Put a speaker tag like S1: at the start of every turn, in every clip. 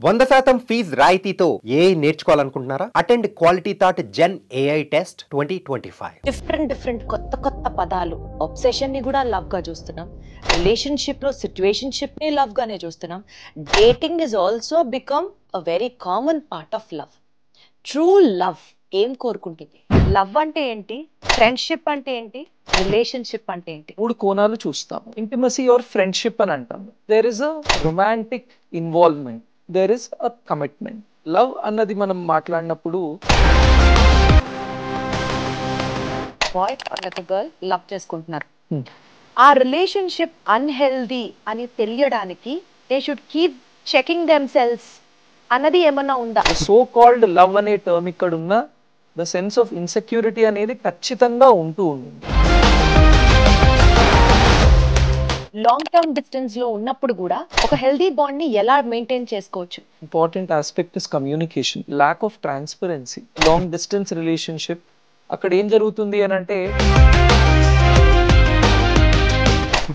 S1: 100% fees రాయితీతో AI నేర్చుకోవాలనుకుంటున్నారా? Attend quality thought gen AI test 2025.
S2: Different కొత్త పదాలు. ఒబ్సెషన్ ని కూడా లవ్ గా చూస్తున్నాం. రిలేషన్షిప్ లో సిచ్యువేషన్షిప్ ని లవ్ గానే చూస్తున్నాం. Dating is also become a very common part of love. True love ఏం కోరుకుంటుంది? లవ్ అంటే ఏంటి? ఫ్రెండ్షిప్ అంటే ఏంటి? రిలేషన్షిప్ అంటే ఏంటి?
S3: మూడు కోణాలు చూస్తాము. ఇంటిమసీ ఆర్ ఫ్రెండ్షిప్ అని అంటాము. There is a romantic involvement, there is a commitment. Love అన్నది మనం మాట్లాడినప్పుడు
S2: బాయ్ ఆర్ గర్ల్ లవ్ చేసుకుంటున్నారు. ఆ రిలేషన్షిప్ అన్హెల్దీ అని తెలియడానికి they should keep checking themselves అన్నది ఏమన్నా ఉందా?
S3: సో కాల్డ్ లవ్ అనే టర్మ్ ఇక్కడ ఉన్న ద సెన్స్ ఆఫ్ ఇన్సెక్యూరిటీ అనేది ఖచ్చితంగా ఉంటూ ఉంది.
S2: లాంగ్ టర్మ్ డిస్టెన్స్ లో ఉన్నప్పుడు కూడా ఒక హెల్దీ బాండ్ ని ఎలా మెయింటైన్ చేసుకోవచ్చు?
S3: Important aspect is communication, lack of transparency. Long distance relationship అక్కడ ఏం జరుగుతుంది అని అంటే,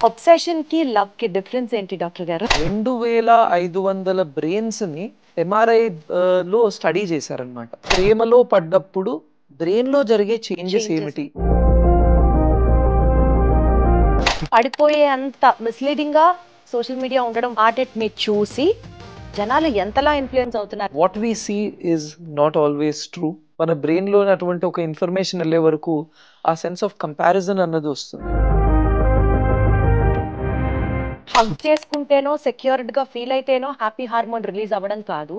S2: ఒబ్సెషన్ కి లవ్ కి డిఫరెన్స్ ఏంటి డాక్టర్ గారు?
S3: 2500 బ్రెయిన్స్ ని ఎంఆర్ఐ లో స్టడీ చేశారనమాట. ప్రేమలో పడ్డప్పుడు బ్రెయిన్ లో జరిగే చేంజెస్ ఏమిటి?
S2: పడిపోయే అంత మిస్లీడింగ్ గా సోషల్ మీడియా ఉండడం ఆటెట్ మీరు చూసి జనాలు ఎంతలా ఇన్ఫ్లుయెన్స్ అవుతున్నారు?
S3: What we see is not always true. మన బ్రెయిన్ లో అటువంటి ఒక ఇన్ఫర్మేషన్ వెళ్ళే వరకు ఆ సెన్స్ ఆఫ్ కంపారిజన్ అన్నది వస్తుంది.
S2: హగ్ చేసుకుంటేనో సెక్యూర్డ్ గా ఫీల్ అయితేనో హ్యాపీ హార్మోన్ రిలీజ్ అవ్వడం కాదు.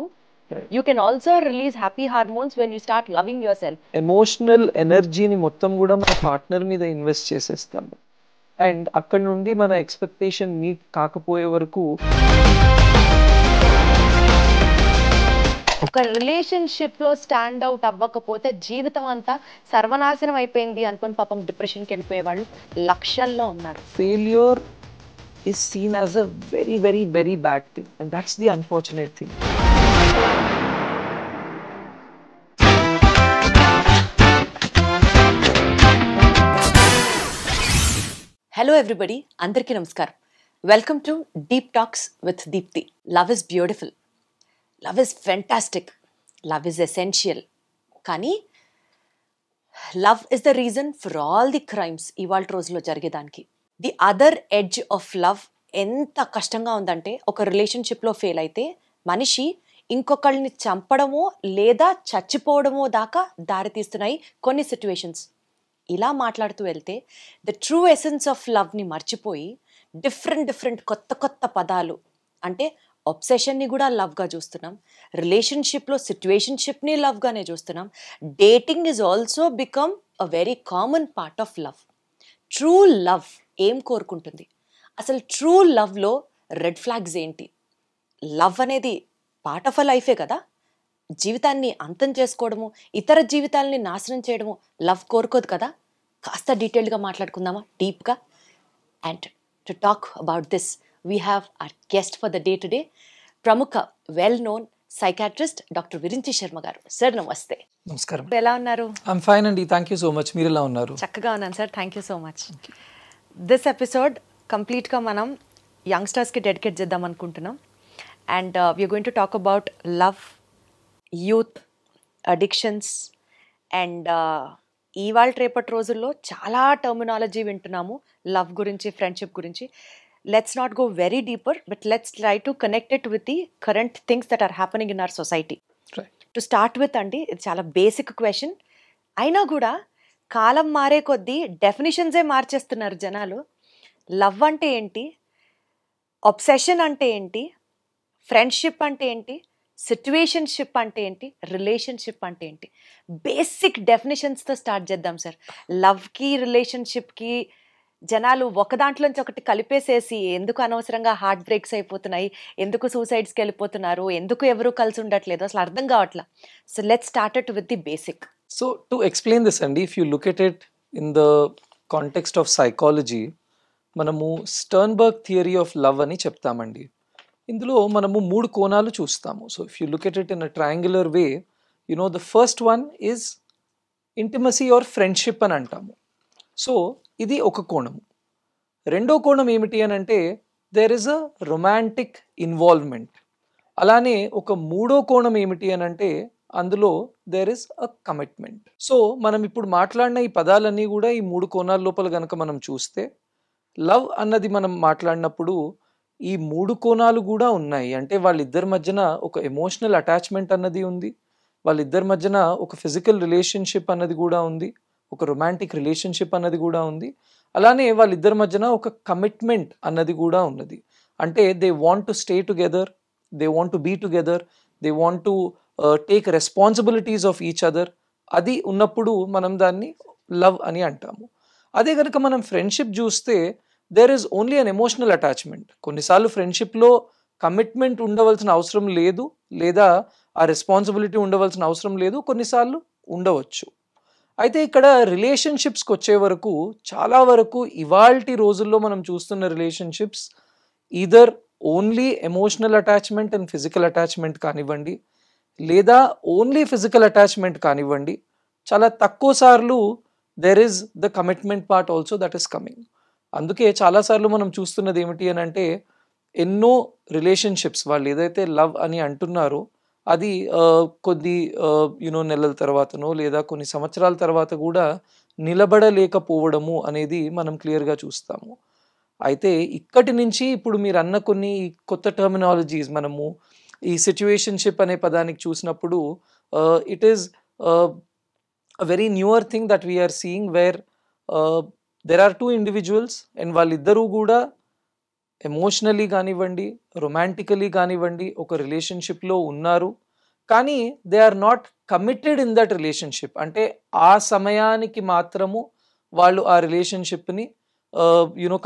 S2: You can also release happy hormones when you start loving your self.
S3: Emotional ఎనర్జీని మొత్తం కూడా మన పార్ట్నర్ మీద ఇన్వెస్ట్ చేసేస్తాము. అండ్ అక్కడ నుండి మన ఎక్స్పెక్టేషన్ మీట్ కాకపోయే వరకు
S2: ఒక రిలేషన్షిప్ లో స్టాండ్ అవుట్ అవ్వకపోతే జీవితం అంతా సర్వనాశనం అయిపోయింది అనుకుని పాపం డిప్రెషన్కి వెళ్ళిపోయే వాళ్ళు లక్షల్లో ఉన్నారు.
S3: Failure is seen as a very bad thing, and that's the unfortunate thing.
S2: Hello everybody, అందరికీ నమస్కారం. Welcome to deep talks with Deepti. Love is beautiful, love is fantastic, love is essential. కానీ love is the reason for all the crimes ఇవాళ రోజులో జరిగేదానికి. The other edge of love ఎంత కష్టంగా ఉందంటే, ఒక రిలేషన్షిప్లో ఫెయిల్ అయితే మనిషి ఇంకొకళ్ళని చంపడమో లేదా చచ్చిపోవడమో దాకా దారితీస్తున్నాయి కొన్ని సిచ్యువేషన్స్. ఇలా మాట్లాడుతూ వెళ్తే ద ట్రూ ఎసెన్స్ ఆఫ్ లవ్ని మర్చిపోయి డిఫరెంట్ కొత్త పదాలు, అంటే ఒబ్సెషన్ని కూడా లవ్గా చూస్తున్నాం, రిలేషన్షిప్లో సిచ్యువేషన్షిప్ని లవ్గానే చూస్తున్నాం. Dating is also become a very common part of love. True love ఏం కోరుకుంటుంది? అసలు ట్రూ లవ్లో రెడ్ ఫ్లాగ్స్ ఏంటి? లవ్ అనేది పార్ట్ ఆఫ్ అ లైఫే కదా. జీవితాన్ని అంతం చేసుకోవడము, ఇతర జీవితాలని నాశనం చేయడము లవ్ కోరుకోదు కదా. కాస్త డీటెయిల్డ్గా మాట్లాడుకుందామా, డీప్గా? And to talk about this we have our guest for the day today, ప్రముఖ well known psychiatrist doctor Virinchi Sharma గారు. సార్ నమస్తే.
S3: నమస్కారం.
S2: ఎలా ఉన్నారు?
S3: ఐఎమ్ ఫైన్ అండి, థ్యాంక్ యూ సో మచ్. మీరు ఎలా ఉన్నారు?
S2: చక్కగా ఉన్నాను sir, thank you so much. This episode కంప్లీట్గా మనం యంగ్స్టర్స్కి డెడికేట్ చేద్దాం అనుకుంటున్నాం. And we're going to talk about love, youth, addictions. And ఇవాళ రేపటి రోజుల్లో చాలా టర్మినాలజీ వింటున్నాము లవ్ గురించి, ఫ్రెండ్షిప్ గురించి. Let's not go very deeper, but let's try to connect it with the current things that are happening in our society. To start with అండి, ఇది చాలా బేసిక్ క్వశ్చన్ అయినా కూడా కాలం మారే కొద్దీ డెఫినిషన్సే మార్చేస్తున్నారు జనాలు. లవ్ అంటే ఏంటి? ఒబ్సెషన్ అంటే ఏంటి? ఫ్రెండ్షిప్ అంటే ఏంటి? సిచ్యువేషన్షిప్ అంటే ఏంటి? రిలేషన్షిప్ అంటే ఏంటి? బేసిక్ డెఫినేషన్స్తో స్టార్ట్ చేద్దాం సార్. లవ్కి, రిలేషన్షిప్కి జనాలు ఒక దాంట్లోంచి ఒకటి కలిపేసేసి ఎందుకు అనవసరంగా హార్ట్ బ్రేక్స్ అయిపోతున్నాయి, ఎందుకు సూసైడ్స్కి వెళ్ళిపోతున్నారు, ఎందుకు ఎవరు కలిసి ఉండట్లేదు, అసలు అర్థం కావట్లా. So let's start it with the basic.
S3: So to explain this అండి, if you look at it in the context of psychology, మనము స్టర్న్బర్గ్ థియరీ ఆఫ్ లవ్ అని చెప్తామండి. ఇందులో మనము మూడు కోణాలు చూస్తాము. So if you look at it in a triangular way, you know the first one is intimacy or friendship అని అంటాము. సో ఇది ఒక కోణము. రెండో కోణం ఏమిటి అని అంటే, there is a romantic involvement. అలానే ఒక మూడో కోణం ఏమిటి అని అంటే అందులో there is a commitment. So మనం ఇప్పుడు మాట్లాడిన ఈ పదాలన్నీ కూడా ఈ మూడు కోణాల లోపల గనక మనం చూస్తే లవ్ అన్నది మనం మాట్లాడినప్పుడు ఈ మూడు కోణాలు కూడా ఉన్నాయి. అంటే వాళ్ళిద్దరి మధ్యన ఒక ఎమోషనల్ అటాచ్మెంట్ అన్నది ఉంది, వాళ్ళిద్దరి మధ్యన ఒక ఫిజికల్ రిలేషన్షిప్ అన్నది కూడా ఉంది, ఒక రొమాంటిక్ రిలేషన్షిప్ అన్నది కూడా ఉంది, అలానే వాళ్ళిద్దరి మధ్యన ఒక కమిట్మెంట్ అన్నది కూడా ఉన్నది. అంటే they want to stay together, they want to be together, they want to take responsibilities of each other. అది ఉన్నప్పుడు మనం దాన్ని లవ్ అని అంటాము. అదే కనుక మనం ఫ్రెండ్షిప్ చూస్తే there is only an emotional attachment. కొన్నిసార్లు ఫ్రెండ్షిప్లో కమిట్మెంట్ ఉండవలసిన అవసరం లేదు, లేదా ఆ రెస్పాన్సిబిలిటీ ఉండవలసిన అవసరం లేదు, కొన్నిసార్లు ఉండవచ్చు. అయితే ఇక్కడ రిలేషన్షిప్స్కి వచ్చే వరకు చాలా వరకు ఇవాల్టి రోజుల్లో మనం చూస్తున్న relationships either only emotional attachment and physical attachment కానివ్వండి, లేదా ఓన్లీ ఫిజికల్ అటాచ్మెంట్ కానివ్వండి, చాలా తక్కువ సార్లు there is the commitment part also that is coming. అందుకే చాలాసార్లు మనం చూస్తున్నది ఏమిటి అని అంటే ఎన్నో రిలేషన్షిప్స్ వాళ్ళు ఏదైతే లవ్ అని అంటున్నారో అది కొద్ది నెలల తర్వాతనో లేదా కొన్ని సంవత్సరాల తర్వాత కూడా నిలబడలేకపోవడము అనేది మనం క్లియర్గా చూస్తాము. అయితే ఇక్కడి నుంచి ఇప్పుడు మీరు అన్న కొన్ని కొత్త టర్మినాలజీస్ మనము ఈ సిచ్యువేషన్షిప్ అనే పదానికి చూసినప్పుడు it is a very newer thing that we are seeing where there are two individuals and వాళ్ళిద్దరూ కూడా ఎమోషనలీ కానివ్వండి, రొమాంటికలీ కానివ్వండి ఒక రిలేషన్షిప్లో ఉన్నారు, కానీ they are not committed in that relationship. అంటే ఆ సమయానికి మాత్రము వాళ్ళు ఆ రిలేషన్షిప్ని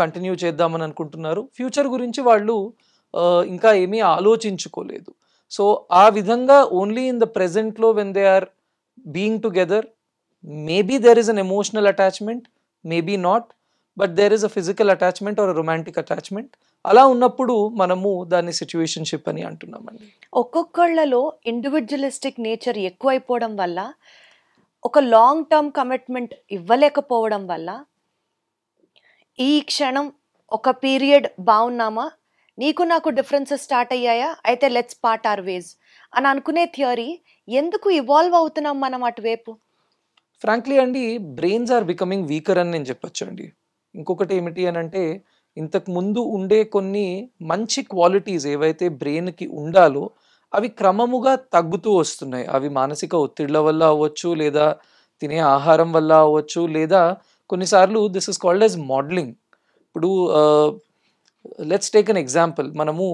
S3: కంటిన్యూ చేద్దామని అనుకుంటున్నారు. ఫ్యూచర్ గురించి వాళ్ళు ఇంకా ఏమీ ఆలోచించుకోలేదు. సో ఆ విధంగా ఓన్లీ ఇన్ ద ప్రెజెంట్లో when they are being together maybe there is an emotional attachment, maybe not, but there is a physical attachment or romantic attachment. అలా ఉన్నప్పుడు మనము దాన్ని సిచ్యువేషన్షిప్ అని అంటున్నామండి.
S2: ఒక్కొక్కళ్ళలో ఇండివిజువలిస్టిక్ నేచర్ ఎక్కువైపోవడం వల్ల, ఒక లాంగ్ టర్మ్ కమిట్మెంట్ ఇవ్వలేకపోవడం వల్ల, ఈ క్షణం ఒక పీరియడ్ బాగున్నామా, నీకు నాకు డిఫరెన్సెస్ స్టార్ట్ అయ్యాయా, అయితే లెట్స్ పార్ట్ ఆర్ వేస్ అని అనుకునే థియరీ ఎందుకు ఇవాల్వ్ అవుతున్నాం మనం అటువైపు?
S3: ఫ్రాంక్లీ అండి, బ్రెయిన్స్ ఆర్ బికమింగ్ వీకర్ అని నేను చెప్పొచ్చు అండి. ఇంకొకటి ఏమిటి అని అంటే ఇంతకు ముందు ఉండే కొన్ని మంచి క్వాలిటీస్ ఏవైతే బ్రెయిన్కి ఉండాలో అవి క్రమముగా తగ్గుతూ వస్తున్నాయి. అవి మానసిక ఒత్తిళ్ల వల్ల అవ్వచ్చు, లేదా తినే ఆహారం వల్ల అవ్వచ్చు, లేదా కొన్నిసార్లు this is called as modelling. ఇప్పుడు లెట్స్ టేక్ అన్ ఎగ్జాంపుల్. మనము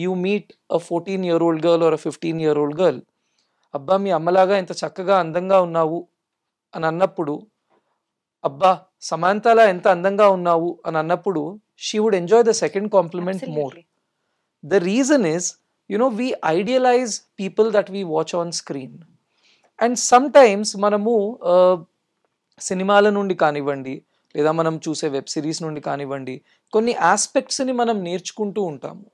S3: you meet a 14-year-old girl or 15-year-old girl. అబ్బా మీ అమ్మలాగా ఇంత చక్కగా అందంగా ఉన్నావు అని అన్నప్పుడు, అబ్బా సమాంతలా ఎంత అందంగా ఉన్నావు అని అన్నప్పుడు she would enjoy the second compliment more. The reason is we idealize people that we watch on screen. And some times మనము సినిమాల నుండి కానివ్వండి, లేదా మనం చూసే వెబ్ సిరీస్ నుండి కానివ్వండి, కొన్ని ఆస్పెక్ట్స్ని మనం నేర్చుకుంటూ ఉంటాము.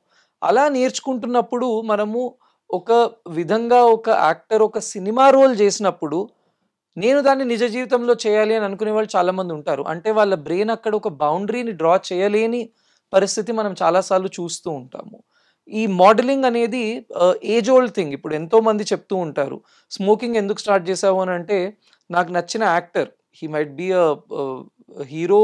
S3: అలా నేర్చుకుంటున్నప్పుడు మనము ఒక విధంగా ఒక యాక్టర్ ఒక సినిమా రోల్ చేసినప్పుడు నేను దాన్ని నిజ జీవితంలో చేయాలి అని అనుకునే వాళ్ళు చాలామంది ఉంటారు. అంటే వాళ్ళ బ్రెయిన్ అక్కడ ఒక బౌండరీని డ్రా చేయలేని పరిస్థితి మనం చాలాసార్లు చూస్తూ ఉంటాము. ఈ మోడలింగ్ అనేది ఏజ్ ఓల్డ్ థింగ్. ఇప్పుడు ఎంతోమంది చెప్తూ ఉంటారు, స్మోకింగ్ ఎందుకు స్టార్ట్ చేసావు అని అంటే, నాకు నచ్చిన actor, he might be a hero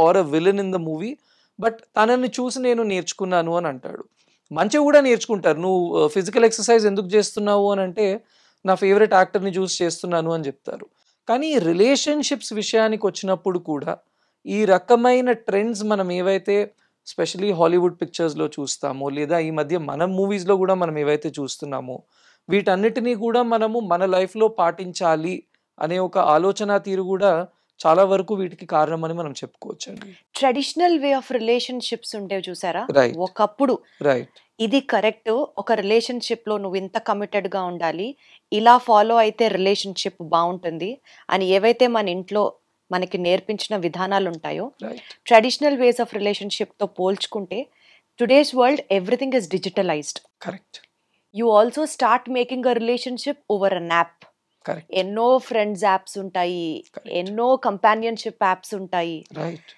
S3: or a villain in the movie, but తనని చూసి నేను నేర్చుకున్నాను అని అంటాడు. మంచిగా కూడా నేర్చుకుంటారు. నువ్వు ఫిజికల్ ఎక్సర్సైజ్ ఎందుకు చేస్తున్నావు అని అంటే, నా ఫేవరెట్ యాక్టర్ని చూసి చేస్తున్నాను అని చెప్తారు. కానీ రిలేషన్షిప్స్ విషయానికి వచ్చినప్పుడు కూడా ఈ రకమైన ట్రెండ్స్ మనం ఏవైతే స్పెషలీ హాలీవుడ్ పిక్చర్స్లో చూస్తామో, లేదా ఈ మధ్య మన మూవీస్లో కూడా మనం ఏవైతే చూస్తున్నామో, వీటన్నిటినీ కూడా మనము మన లైఫ్లో పాటించాలి అనే ఒక ఆలోచన తీరు కూడా చాలా వరకు వీటికి కారణమని మనం చెప్పుకోవచ్చండి.
S2: ట్రెడిషనల్ వే ఆఫ్ రిలేషన్షిప్స్ ఉండేవి చూసారా,
S3: Right.
S2: ఒకప్పుడు
S3: రైట్
S2: ఇది కరెక్ట్, ఒక రిలేషన్షిప్లో నువ్వు ఇంత కమిటెడ్గా ఉండాలి, ఇలా ఫాలో అయితే రిలేషన్షిప్ బాగుంటుంది అని ఏవైతే మన ఇంట్లో మనకి నేర్పించిన విధానాలు ఉంటాయో,
S3: రైట్
S2: ట్రెడిషనల్ వేస్ ఆఫ్ రిలేషన్షిప్తో పోల్చుకుంటే today's world everything is digitalised.
S3: Correct
S2: you also start making a relationship over an app.
S3: Correct
S2: ఎన్నో ఫ్రెండ్స్ యాప్స్ ఉంటాయి,
S3: Correct.
S2: ఎన్నో కంపానియన్షిప్ యాప్స్ ఉంటాయి.
S3: Right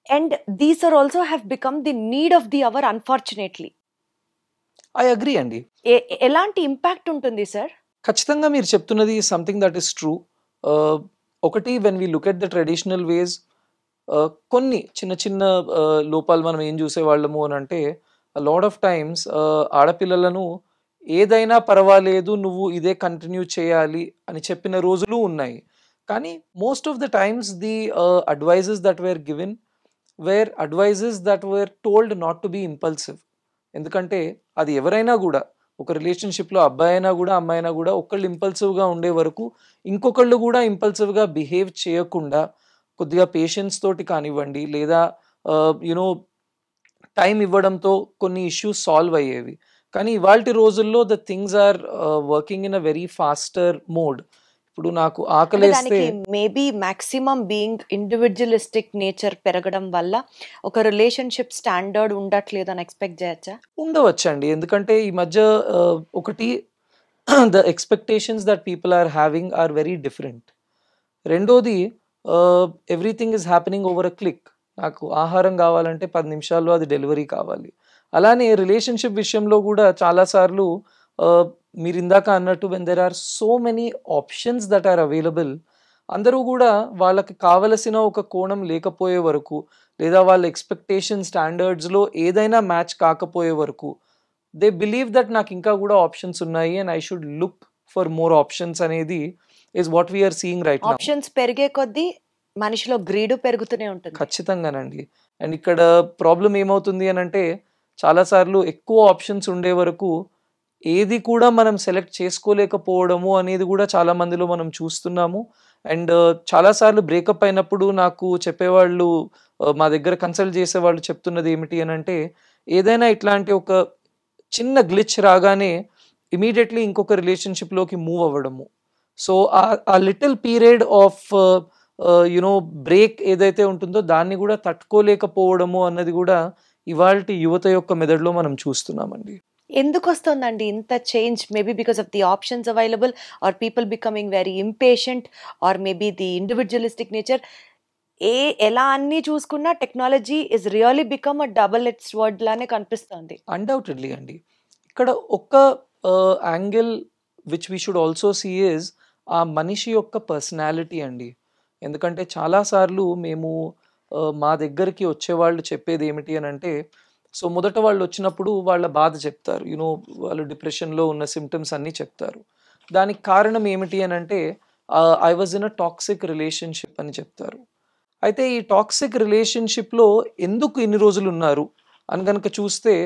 S2: And these are also have become the need of the hour, unfortunately.
S3: I agree అండి.
S2: ఎలాంటి impact ఉంటుంది sir?
S3: ఖచ్చితంగా మీరు చెప్తున్నది సంథింగ్ దట్ ఈస్ ట్రూ. ఒకటి when we look at the traditional ways, కొన్ని చిన్న చిన్న లోపాలు మనం ఏం చూసేవాళ్ళము అని అంటే, లాట్ ఆఫ్ టైమ్స్ ఆడపిల్లలను ఏదైనా పర్వాలేదు నువ్వు ఇదే కంటిన్యూ చేయాలి అని చెప్పిన రోజులు ఉన్నాయి. కానీ most of the times the advises that were given were advises that were told not to be impulsive. ఎందుకంటే అది ఎవరైనా కూడా ఒక రిలేషన్షిప్లో అబ్బాయి అయినా కూడా అమ్మాయి అయినా కూడా ఒకళ్ళు ఇంపల్సివ్గా ఉండే వరకు ఇంకొకళ్ళు కూడా ఇంపల్సివ్గా బిహేవ్ చేయకుండా కొద్దిగా పేషెన్స్ తోటి కానివ్వండి, లేదా యునో టైం ఇవ్వడంతో కొన్ని ఇష్యూస్ సాల్వ్ అయ్యేవి. కానీ ఇవాల్టి రోజుల్లో the things are working in a very faster mode. ఇప్పుడు నాకు ఆకలేస్తే
S2: maybe maximum being individualistic nature పెరగడం వల్ల ఒక రిలేషన్షిప్ స్టాండర్డ్ ఉండట్లేదు అని ఎక్స్పెక్ట్ చేయొచ్చా?
S3: ఉండవచ్చండి. ఎందుకంటే ఈ మధ్య ఒకటి the expectations that people are having are very different. రెండోది everything is happening over a click. నాకు ఆహారం కావాలంటే 10 నిమిషాల్లో అది డెలివరీ కావాలి. అలానే రిలేషన్షిప్ విషయంలో కూడా చాలాసార్లు మీరు ఇందాక అన్నట్టు when there are so many options that are available, అందరూ కూడా వాళ్ళకి కావలసిన ఒక కోణం లేకపోయే వరకు, లేదా వాళ్ళ ఎక్స్పెక్టేషన్ స్టాండర్డ్స్లో ఏదైనా మ్యాచ్ కాకపోయే వరకు దే బిలీవ్ దట్ నాకు ఇంకా కూడా ఆప్షన్స్ ఉన్నాయి and I should look for more options అనేది is what we're seeing right now.
S2: Options పెరిగే కొద్దీ మనిషిలో గ్రీడు పెరుగుతూనే ఉంటుంది.
S3: ఖచ్చితంగానండి. అండ్ ఇక్కడ ప్రాబ్లం ఏమవుతుంది అని అంటే, చాలాసార్లు ఎక్కువ ఆప్షన్స్ ఉండే వరకు ఏది కూడా మనం సెలెక్ట్ చేసుకోలేకపోవడము అనేది కూడా చాలా మందిలో మనం చూస్తున్నాము. అండ్ చాలాసార్లు బ్రేకప్ అయినప్పుడు నాకు చెప్పేవాళ్ళు, మా దగ్గర కన్సల్ట్ చేసేవాళ్ళు చెప్తున్నది ఏమిటి అని అంటే, ఏదైనా ఇట్లాంటి ఒక చిన్న గ్లిచ్ రాగానే ఇమీడియట్లీ ఇంకొక రిలేషన్షిప్లోకి మూవ్ అవ్వడము. సో ఆ little period of you know break ఏదైతే ఉంటుందో దాన్ని కూడా తట్టుకోలేకపోవడము అన్నది కూడా ఇవాల్టి యువత యొక్క మెదడులో మనం చూస్తున్నామండి.
S2: ఎందుకు వస్తుందండి ఇంత change? Maybe because of the options available, or people becoming very impatient, or maybe the individualistic nature. ఎలా అన్ని చూసుకున్నా technology is really become a double edged sword లానే కనిపిస్తుంది.
S3: అన్డౌటెడ్లీ అండి. ఇక్కడ ఒక్క angle which we should also see is ఆ మనిషి యొక్క పర్సనాలిటీ అండి. ఎందుకంటే చాలాసార్లు మేము మా దగ్గరికి వచ్చేవాళ్ళు చెప్పేది ఏమిటి అని అంటే, సో మొదట వాళ్ళు వచ్చినప్పుడు వాళ్ళ బాధ చెప్తారు, యూనో వాళ్ళు డిప్రెషన్లో ఉన్న సిమ్టమ్స్ అన్నీ చెప్తారు. దానికి కారణం ఏమిటి అని అంటే, I was in a toxic relationship అని చెప్తారు. అయితే ఈ టాక్సిక్ రిలేషన్షిప్లో ఎందుకు ఇన్ని రోజులు ఉన్నారు అని కనుక చూస్తే,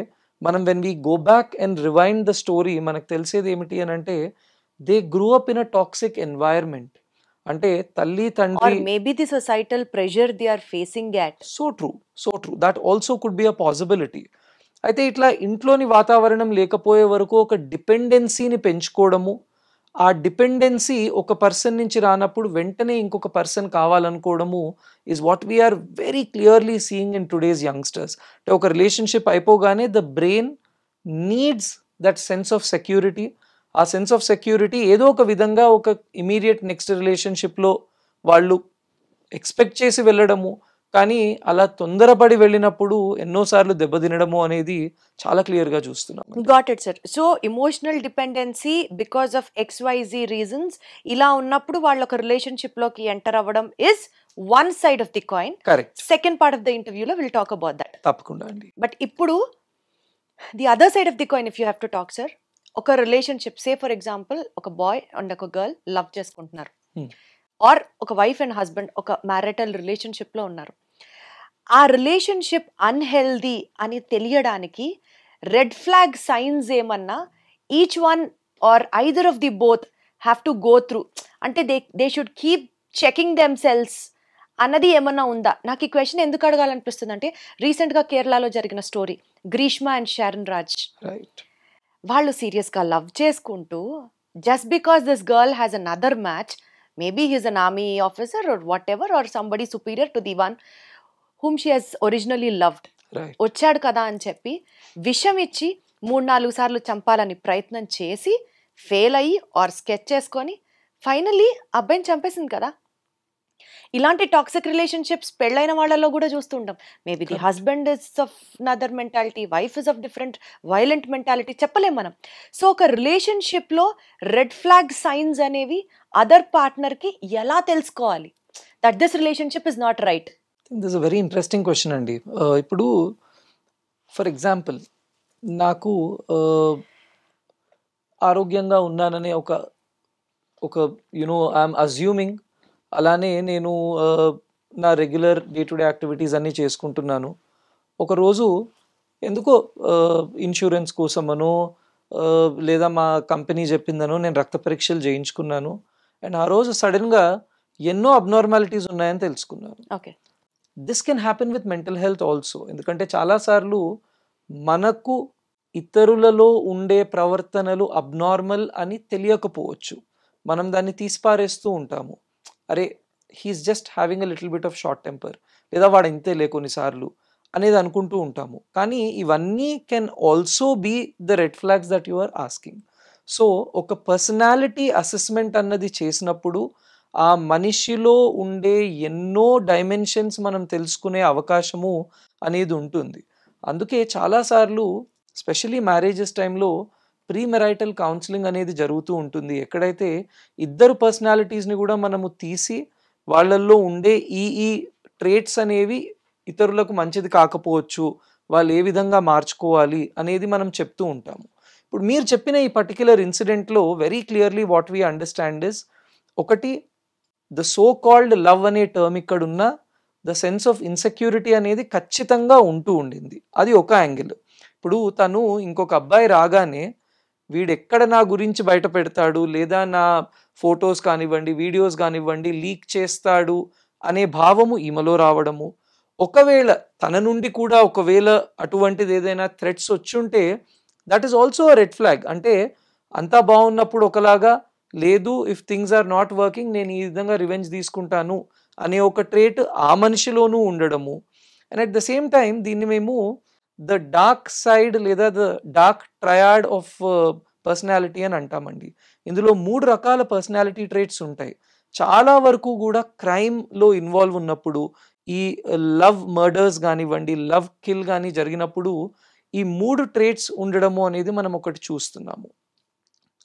S3: మనం when we go back and rewind the story మనకు తెలిసేది ఏమిటి అని అంటే, they grew up in a toxic environment. అంటే తల్లి తండ్రి,
S2: maybe the societal pressure they are facing at.
S3: So true, so true, that also could be a possibility. అయితే ఇట్లా ఇంట్లోని వాతావరణం లేకపోయే వరకు ఒక డిపెండెన్సీని పెంచుకోవడము, ఆ డిపెండెన్సీ ఒక పర్సన్ నుంచి రానప్పుడు వెంటనే ఇంకొక పర్సన్ కావాలనుకోవడము is what we're very clearly seeing in today's youngsters. అంటే ఒక రిలేషన్షిప్ అయిపోగానే the brain needs that sense of security. ఆ సెన్స్ ఆఫ్ సెక్యూరిటీ ఏదో ఒక విధంగా ఒక ఇమీడియట్ నెక్స్ట్ రిలేషన్షిప్లో వాళ్ళు ఎక్స్పెక్ట్ చేసి వెళ్ళడము, కానీ అలా తొందరపడి వెళ్ళినప్పుడు ఎన్నోసార్లు దెబ్బతినడము అనేది చాలా క్లియర్గా చూస్తున్నాం.
S2: Got it sir. So emotional dependency because of XYZ reasons ఇలా ఉన్నప్పుడు వాళ్ళు ఒక రిలేషన్షిప్లోకి ఎంటర్ అవ్వడం is one side of the coin.
S3: Correct.
S2: Second part of the ఇంటర్వ్యూలో విల్ టాక్ అబౌట్ దట్.
S3: తప్పకుండా అండి.
S2: బట్ ఇప్పుడు the other side of the coin if you have to talk sir, ఒక రిలేషన్షిప్, సే ఫర్ ఎగ్జాంపుల్ ఒక bye and ఒక girl love చేసుకుంటున్నారు, are ఒక wife and husband ఒక మ్యారిటల్ రిలేషన్షిప్లో ఉన్నారు. ఆ రిలేషన్షిప్ అన్హెల్దీ అని తెలియడానికి రెడ్ ఫ్లాగ్ సైన్స్ ఏమన్నా each one or either of the both have to go through, అంటే they should keep checking themselves అన్నది ఏమన్నా ఉందా? నాకు ఈ క్వశ్చన్ ఎందుకు అడగాలనిపిస్తుంది అంటే, రీసెంట్గా కేరళలో జరిగిన story, Greeshma and Sharon Raj.
S3: Right.
S2: వాళ్ళు సీరియస్గా లవ్ చేసుకుంటూ just because this girl has another match, maybe he's an army officer or whatever or somebody superior to the one whom she has originally loved, వచ్చాడు కదా అని చెప్పి విషం ఇచ్చి 3-4 సార్లు చంపాలని ప్రయత్నం చేసి ఫెయిల్ అయ్యి ఆర్ స్కెచ్ చేసుకొని ఫైనల్లీ అబ్బాయిని చంపేసింది కదా. ఇలాంటి టాక్సిక్ రిలేషన్షిప్స్ పెళ్ళైన వాళ్ళలో కూడా చూస్తుంటాం. Maybe the husband is of another mentality, wife is of different violent mentality, చెప్పలేం మనం. సో ఒక రిలేషన్షిప్లో రెడ్ ఫ్లాగ్ సైన్స్ అనేవి అదర్ పార్ట్నర్కి ఎలా తెలుసుకోవాలి that this relationship is not right?
S3: This a very interesting question అండి. ఇప్పుడు ఫర్ ఎగ్జాంపుల్ నాకు ఆరోగ్యంగా ఉన్నాననే ఒక ఐఎమ్ అజ్యూమింగ్, అలానే నేను నా regular day to day activities అన్నీ చేసుకుంటున్నాను. ఒకరోజు ఎందుకో ఇన్సూరెన్స్ కోసమనో లేదా మా కంపెనీ చెప్పిందనో నేను రక్త పరీక్షలు చేయించుకున్నాను. అండ్ ఆ రోజు సడన్గా ఎన్నో అబ్నార్మాలిటీస్ ఉన్నాయని తెలుసుకున్నాను.
S2: Okay,
S3: this can happen with mental health also. ఎందుకంటే చాలాసార్లు మనకు ఇతరులలో ఉండే ప్రవర్తనలు అబ్నార్మల్ అని తెలియకపోవచ్చు. మనం దాన్ని తీసిపారేస్తూ ఉంటాము. అరే, he's just having a little bit of short temper, లేదా వాడు ఇంతేలే కొన్నిసార్లు అనేది అనుకుంటూ ఉంటాము. కానీ ఇవన్నీ can also be the red flags that you are asking. So ఒక పర్సనాలిటీ అసెస్మెంట్ అన్నది చేసినప్పుడు ఆ మనిషిలో ఉండే ఎన్నో డైమెన్షన్స్ మనం తెలుసుకునే అవకాశము అనేది ఉంటుంది. అందుకే చాలాసార్లు స్పెషలీ మ్యారేజెస్ టైంలో ప్రీ మెరైటల్ కౌన్సిలింగ్ అనేది జరుగుతూ ఉంటుంది. ఎక్కడైతే ఇద్దరు పర్సనాలిటీస్ని కూడా మనము తీసి వాళ్ళల్లో ఉండే ఈ ట్రేట్స్ అనేవి ఇతరులకు మంచిది కాకపోవచ్చు, వాళ్ళు ఏ విధంగా మార్చుకోవాలి అనేది మనం చెప్తూ ఉంటాము. ఇప్పుడు మీరు చెప్పిన ఈ పర్టిక్యులర్ ఇన్సిడెంట్లో very clearly what we understand is, ఒకటి ద సో కాల్డ్ లవ్ అనే టర్మ్ ఇక్కడున్న ద సెన్స్ ఆఫ్ ఇన్సెక్యూరిటీ అనేది ఖచ్చితంగా ఉంటూ ఉండింది. అది ఒక యాంగిల్. ఇప్పుడు తను ఇంకొక అబ్బాయి రాగానే వీడెక్కడ నా గురించి బయట పెడతాడు, లేదా నా ఫొటోస్ కానివ్వండి, వీడియోస్ కానివ్వండి లీక్ చేస్తాడు అనే భావము ఈమెలో రావడము. ఒకవేళ తన నుండి కూడా ఒకవేళ అటువంటిది ఏదైనా థ్రెట్స్ వచ్చుంటే that is also a red flag. అంటే అంతా బాగున్నప్పుడు ఒకలాగా, లేదు if things are not working నేను ఈ విధంగా రివెంజ్ తీసుకుంటాను అనే ఒక ట్రేట్ ఆ మనిషిలోనూ ఉండడము. And at the same time దీన్ని మేము ద డార్క్ సైడ్ లేదా the dark triad of personality అని అంటామండి. ఇందులో 3 రకాల పర్సనాలిటీ ట్రేట్స్ ఉంటాయి. చాలా వరకు కూడా క్రైమ్లో ఇన్వాల్వ్ ఉన్నప్పుడు, ఈ లవ్ మర్డర్స్ కానివ్వండి, లవ్ కిల్ కానీ జరిగినప్పుడు ఈ 3 ట్రేట్స్ ఉండడము అనేది మనం ఒకటి చూస్తున్నాము.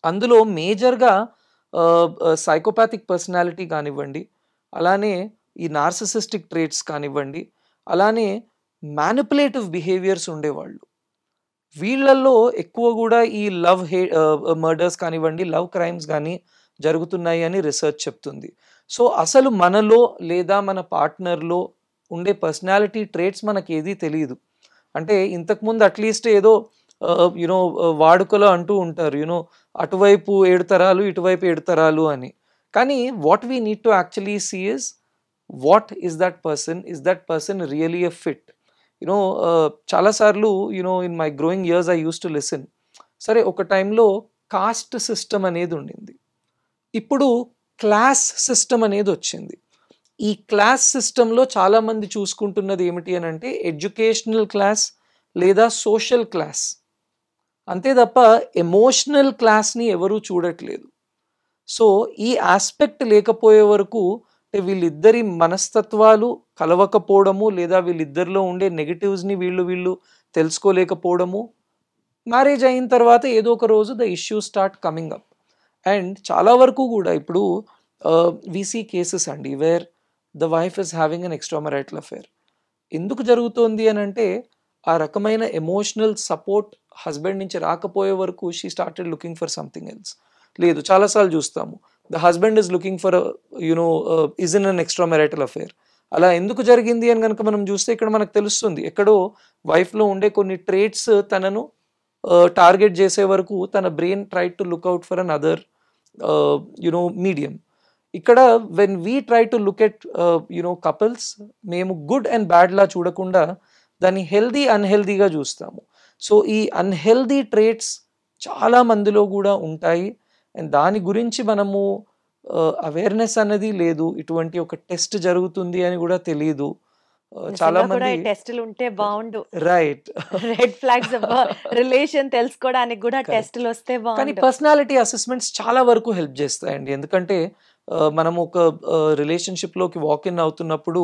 S3: అందులో మేజర్గా సైకోపాథిక్ పర్సనాలిటీ కానివ్వండి, అలానే ఈ నార్సిసిస్టిక్ ట్రేట్స్ కానివ్వండి, అలానే మ్యానిపులేటివ్ బిహేవియర్స్ ఉండేవాళ్ళు. వీళ్ళల్లో ఎక్కువ కూడా ఈ లవ్ మర్డర్స్ కానివ్వండి, లవ్ క్రైమ్స్ కానీ జరుగుతున్నాయి అని రీసెర్చ్ చెప్తుంది. సో అసలు మనలో లేదా మన పార్ట్నర్లో ఉండే పర్సనాలిటీ ట్రేట్స్ మనకి ఏదీ తెలియదు. అంటే ఇంతకుముందు అట్లీస్ట్ ఏదో వాడుకలో అంటూ ఉంటారు, అటువైపు 7 తరాలు ఇటువైపు 7 తరాలు అని. కానీ what we need to actually see is what is that person really a fit. చాలాసార్లు in my growing years I use to listen, సరే ఒక టైంలో కాస్ట్ సిస్టమ్ అనేది ఉండింది, ఇప్పుడు క్లాస్ సిస్టమ్ అనేది వచ్చింది. ఈ క్లాస్ సిస్టంలో చాలామంది చూసుకుంటున్నది ఏమిటి అని అంటే ఎడ్యుకేషనల్ క్లాస్ లేదా సోషల్ క్లాస్, అంతే తప్ప ఎమోషనల్ క్లాస్ని ఎవరూ చూడట్లేదు. సో ఈ ఆస్పెక్ట్ లేకపోయే వరకు వీళ్ళిద్దరి మనస్తత్వాలు కలవకపోవడము, లేదా వీళ్ళిద్దరిలో ఉండే నెగటివ్స్ని వీళ్ళు తెలుసుకోలేకపోవడము, మ్యారేజ్ అయిన తర్వాత ఏదో ఒక రోజు the issue start coming up. And చాలా వరకు కూడా ఇప్పుడు వీసీ కేసెస్ అండి wear the wife is having an extra marital affair. ఎందుకు జరుగుతోంది అని అంటే ఆ రకమైన ఎమోషనల్ సపోర్ట్ హస్బెండ్ నుంచి రాకపోయే వరకు she started looking for something else. లేదు, చాలాసార్లు చూస్తాము the husband is looking for is in an extra marital affair. అలా ఎందుకు జరిగింది అని కనుక మనం చూస్తే ఇక్కడ మనకు తెలుస్తుంది, ఎక్కడో వైఫ్లో ఉండే కొన్ని ట్రేట్స్ తనను టార్గెట్ చేసే వరకు తన brain try to look out for another medium. ఇక్కడ when we try to look at couples, మేము గుడ్ అండ్ బ్యాడ్ లా చూడకుండా దాన్ని హెల్దీ అన్హెల్దీగా చూస్తాము. సో ఈ అన్హెల్దీ ట్రేట్స్ చాలా మందిలో కూడా ఉంటాయి. అండ్ దాని గురించి మనము అవేర్నెస్ అనేది లేదు, ఇటువంటి ఒక టెస్ట్ జరుగుతుంది అని కూడా తెలియదు. చాలా మంది
S2: టెస్టులు ఉంటే బాగుండు,
S3: రైట్,
S2: రెడ్ ఫ్లాగ్స్ రిలేషన్ తెలుసుకోవడానికి కూడా టెస్టులు వస్తే బాగుండు.
S3: కానీ పర్సనాలిటీ అసెస్మెంట్స్ చాలా వరకు హెల్ప్ చేస్తాయండి. ఎందుకంటే మనం ఒక రిలేషన్షిప్లోకి వాక్ ఇన్ అవుతున్నప్పుడు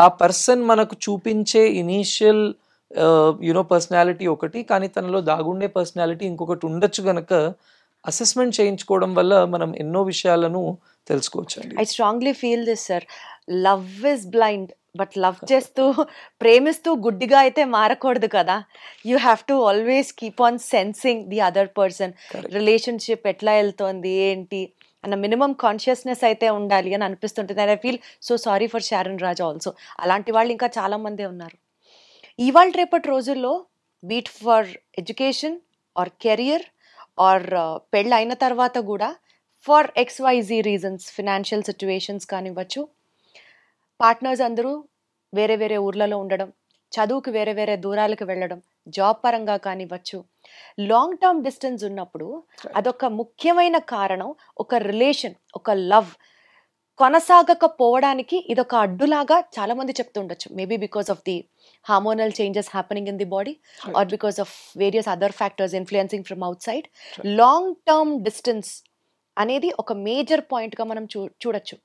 S3: ఆ పర్సన్ మనకు చూపించే ఇనీషియల్ పర్సనాలిటీ ఒకటి, కానీ తనలో దాగుండే పర్సనాలిటీ ఇంకొకటి ఉండొచ్చు గనక అసెస్మెంట్ చేయించుకోవడం వల్ల మనం ఎన్నో విషయాలను తెలుసుకోవచ్చండి.
S2: I strongly feel this sir. Love is blind, but love చేస్తూ ప్రేమిస్తూ గుడ్డిగా అయితే మారకూడదు కదా. You have to always keep on sensing the other person. Relationship ఎట్లా వెళ్తోంది ఏంటి అన్న మినిమం కాన్షియస్నెస్ అయితే ఉండాలి అని అనిపిస్తుంటుంది. And I feel so sorry for Sharon Raj also. అలాంటి వాళ్ళు ఇంకా చాలా మందే ఉన్నారు. ఇవాళ రేపటి రోజుల్లో be it for education or career or పెళ్ళి అయిన తర్వాత కూడా for XYZ reasons, financial situations కానివ్వచ్చు, పార్ట్నర్స్ అందరూ వేరే వేరే ఊర్లలో ఉండడం, చదువుకు వేరే వేరే దూరాలకు వెళ్ళడం, జాబ్ పరంగా కానివ్వచ్చు, లాంగ్ టర్మ్ డిస్టెన్స్ ఉన్నప్పుడు అదొక ముఖ్యమైన కారణం. ఒక రిలేషన్, ఒక లవ్ కొనసాగకపోవడానికి ఇదొక అడ్డులాగా చాలా మంది చెప్తుండొచ్చు. Maybe because of the hormonal changes happening in the body or because of various other factors influencing from outside. Long term distance అనేది ఒక మేజర్ పాయింట్గా మనం చూడొచ్చు.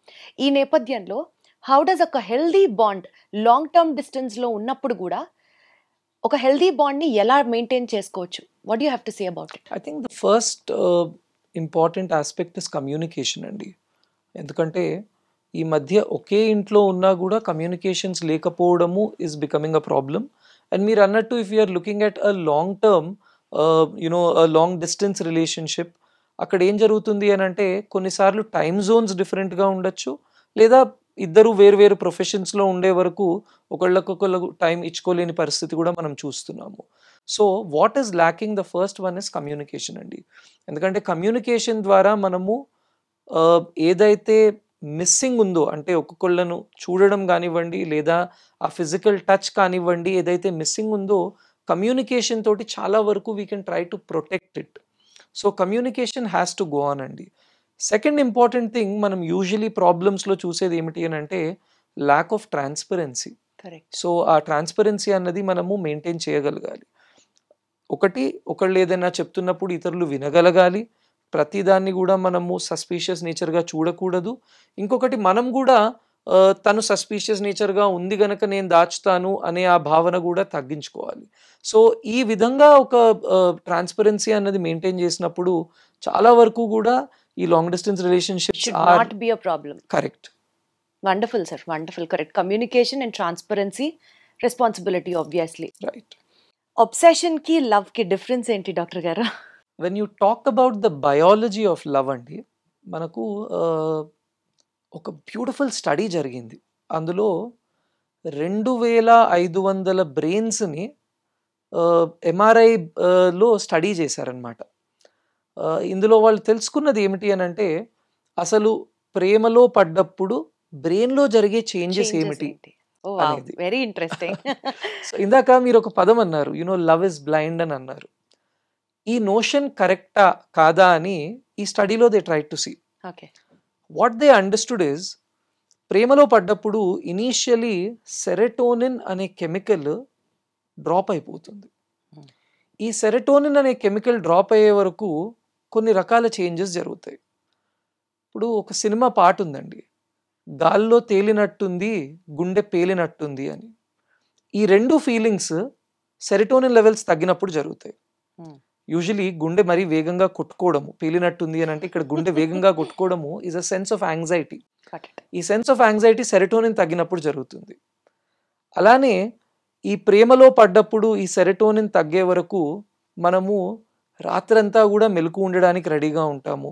S2: ఈ నేపథ్యంలో హౌ డస్ ఒక హెల్దీ బాండ్ లాంగ్ టర్మ్ డిస్టెన్స్లో ఉన్నప్పుడు కూడా ఒక హెల్దీ బాండ్ని ఎలా మెయింటైన్ చేసుకోవచ్చు? What you have to say about it?
S3: I think the first important aspect is communication అండి. ఎందుకంటే ఈ మధ్య ఒకే ఇంట్లో ఉన్నా కూడా కమ్యూనికేషన్స్ లేకపోవడము is becoming a problem. And మీరు అన్నట్టు if you're looking at a long term long distance relationship, అక్కడ ఏం జరుగుతుంది అని అంటే కొన్నిసార్లు టైమ్ జోన్స్ డిఫరెంట్గా ఉండొచ్చు, లేదా ఇద్దరు వేరు ప్రొఫెషన్స్లో ఉండే వరకు ఒకళ్ళకొకళ్ళు టైం ఇచ్చుకోలేని పరిస్థితి కూడా మనం చూస్తున్నాము. So what is lacking? The first one is communication అండి. ఎందుకంటే కమ్యూనికేషన్ ద్వారా మనము ఏదైతే మిస్సింగ్ ఉందో, అంటే ఒక్కొక్కళ్ళను చూడడం కానివ్వండి, లేదా ఆ ఫిజికల్ టచ్ కానివ్వండి, ఏదైతే మిస్సింగ్ ఉందో కమ్యూనికేషన్ తోటి చాలా వరకు we can try to protect it. So communication has to go on అండి. సెకండ్ ఇంపార్టెంట్ థింగ్, మనం యూజువలీ ప్రాబ్లమ్స్లో చూసేది ఏమిటి అని అంటే ల్యాక్ ఆఫ్ ట్రాన్స్పరెన్సీ. సో ఆ ట్రాన్స్పరెన్సీ అన్నది మనము మెయింటైన్ చేయగలగాలి. ఒకళ్ళు ఏదైనా చెప్తున్నప్పుడు ఇతరులు వినగలగాలి. ప్రతిదాన్ని కూడా మనము సస్పీషియస్ నేచర్గా చూడకూడదు. ఇంకొకటి, మనం కూడా తను సస్పీషియస్ నేచర్గా ఉంది గనక నేను దాచుతాను అనే ఆ భావన కూడా తగ్గించుకోవాలి. సో ఈ విధంగా ఒక ట్రాన్స్పరెన్సీ అన్నది మెయింటైన్ చేసినప్పుడు చాలా వరకు కూడా ఈ long distance relationships
S2: should not be a problem.
S3: Correct.
S2: Wonderful, sir. Wonderful. Correct. Communication and transparency, responsibility, obviously.
S3: Right.
S2: Obsession ki love ki difference ఏంటి డాక్టర్ గారు?
S3: When you talk about the biology of love అండి, మనకు ఒక beautiful study జరిగింది. అందులో 2500 బ్రెయిన్స్ని MRI లో study చేశారనమాట. ఇందులో వాళ్ళు తెలుసుకున్నది ఏమిటి అని అంటే అసలు ప్రేమలో పడ్డప్పుడు బ్రెయిన్లో జరిగే చేంజెస్ ఏమిటి అనేది.
S2: Very interesting.
S3: సో ఇందాక మీరు ఒక పదం అన్నారు, లవ్ ఇస్ బ్లైండ్ అని అన్నారు. ఈ నోషన్ కరెక్టా కాదా అని ఈ స్టడీలో they try to see.
S2: Okay.
S3: What they understood is, ప్రేమలో పడ్డప్పుడు ఇనీషియలీ సెరటోనిన్ అనే కెమికల్ డ్రాప్ అయిపోతుంది. ఈ సెరటోనిన్ అనే కెమికల్ డ్రాప్ అయ్యే వరకు కొన్ని రకాల చేంజెస్ జరుగుతాయి. ఇప్పుడు ఒక సినిమా పాట ఉందండి, గాల్లో తేలినట్టుంది గుండె పేలినట్టుంది అని. ఈ రెండు ఫీలింగ్స్ సెరటోనిన్ లెవెల్స్ తగ్గినప్పుడు జరుగుతాయి. యూజువలీ గుండె మరీ వేగంగా కొట్టుకోవడము, పేలినట్టుంది అని అంటే ఇక్కడ గుండె వేగంగా కొట్టుకోవడము is a sense of anxiety. ఈ సెన్స్ ఆఫ్ యాంగ్జైటీ సెరటోనిన్ తగ్గినప్పుడు జరుగుతుంది. అలానే ఈ ప్రేమలో పడ్డప్పుడు ఈ సెరటోనిన్ తగ్గే వరకు మనము రాత్రంతా కూడా మెలకు ఉండడానికి రెడీగా ఉంటాము.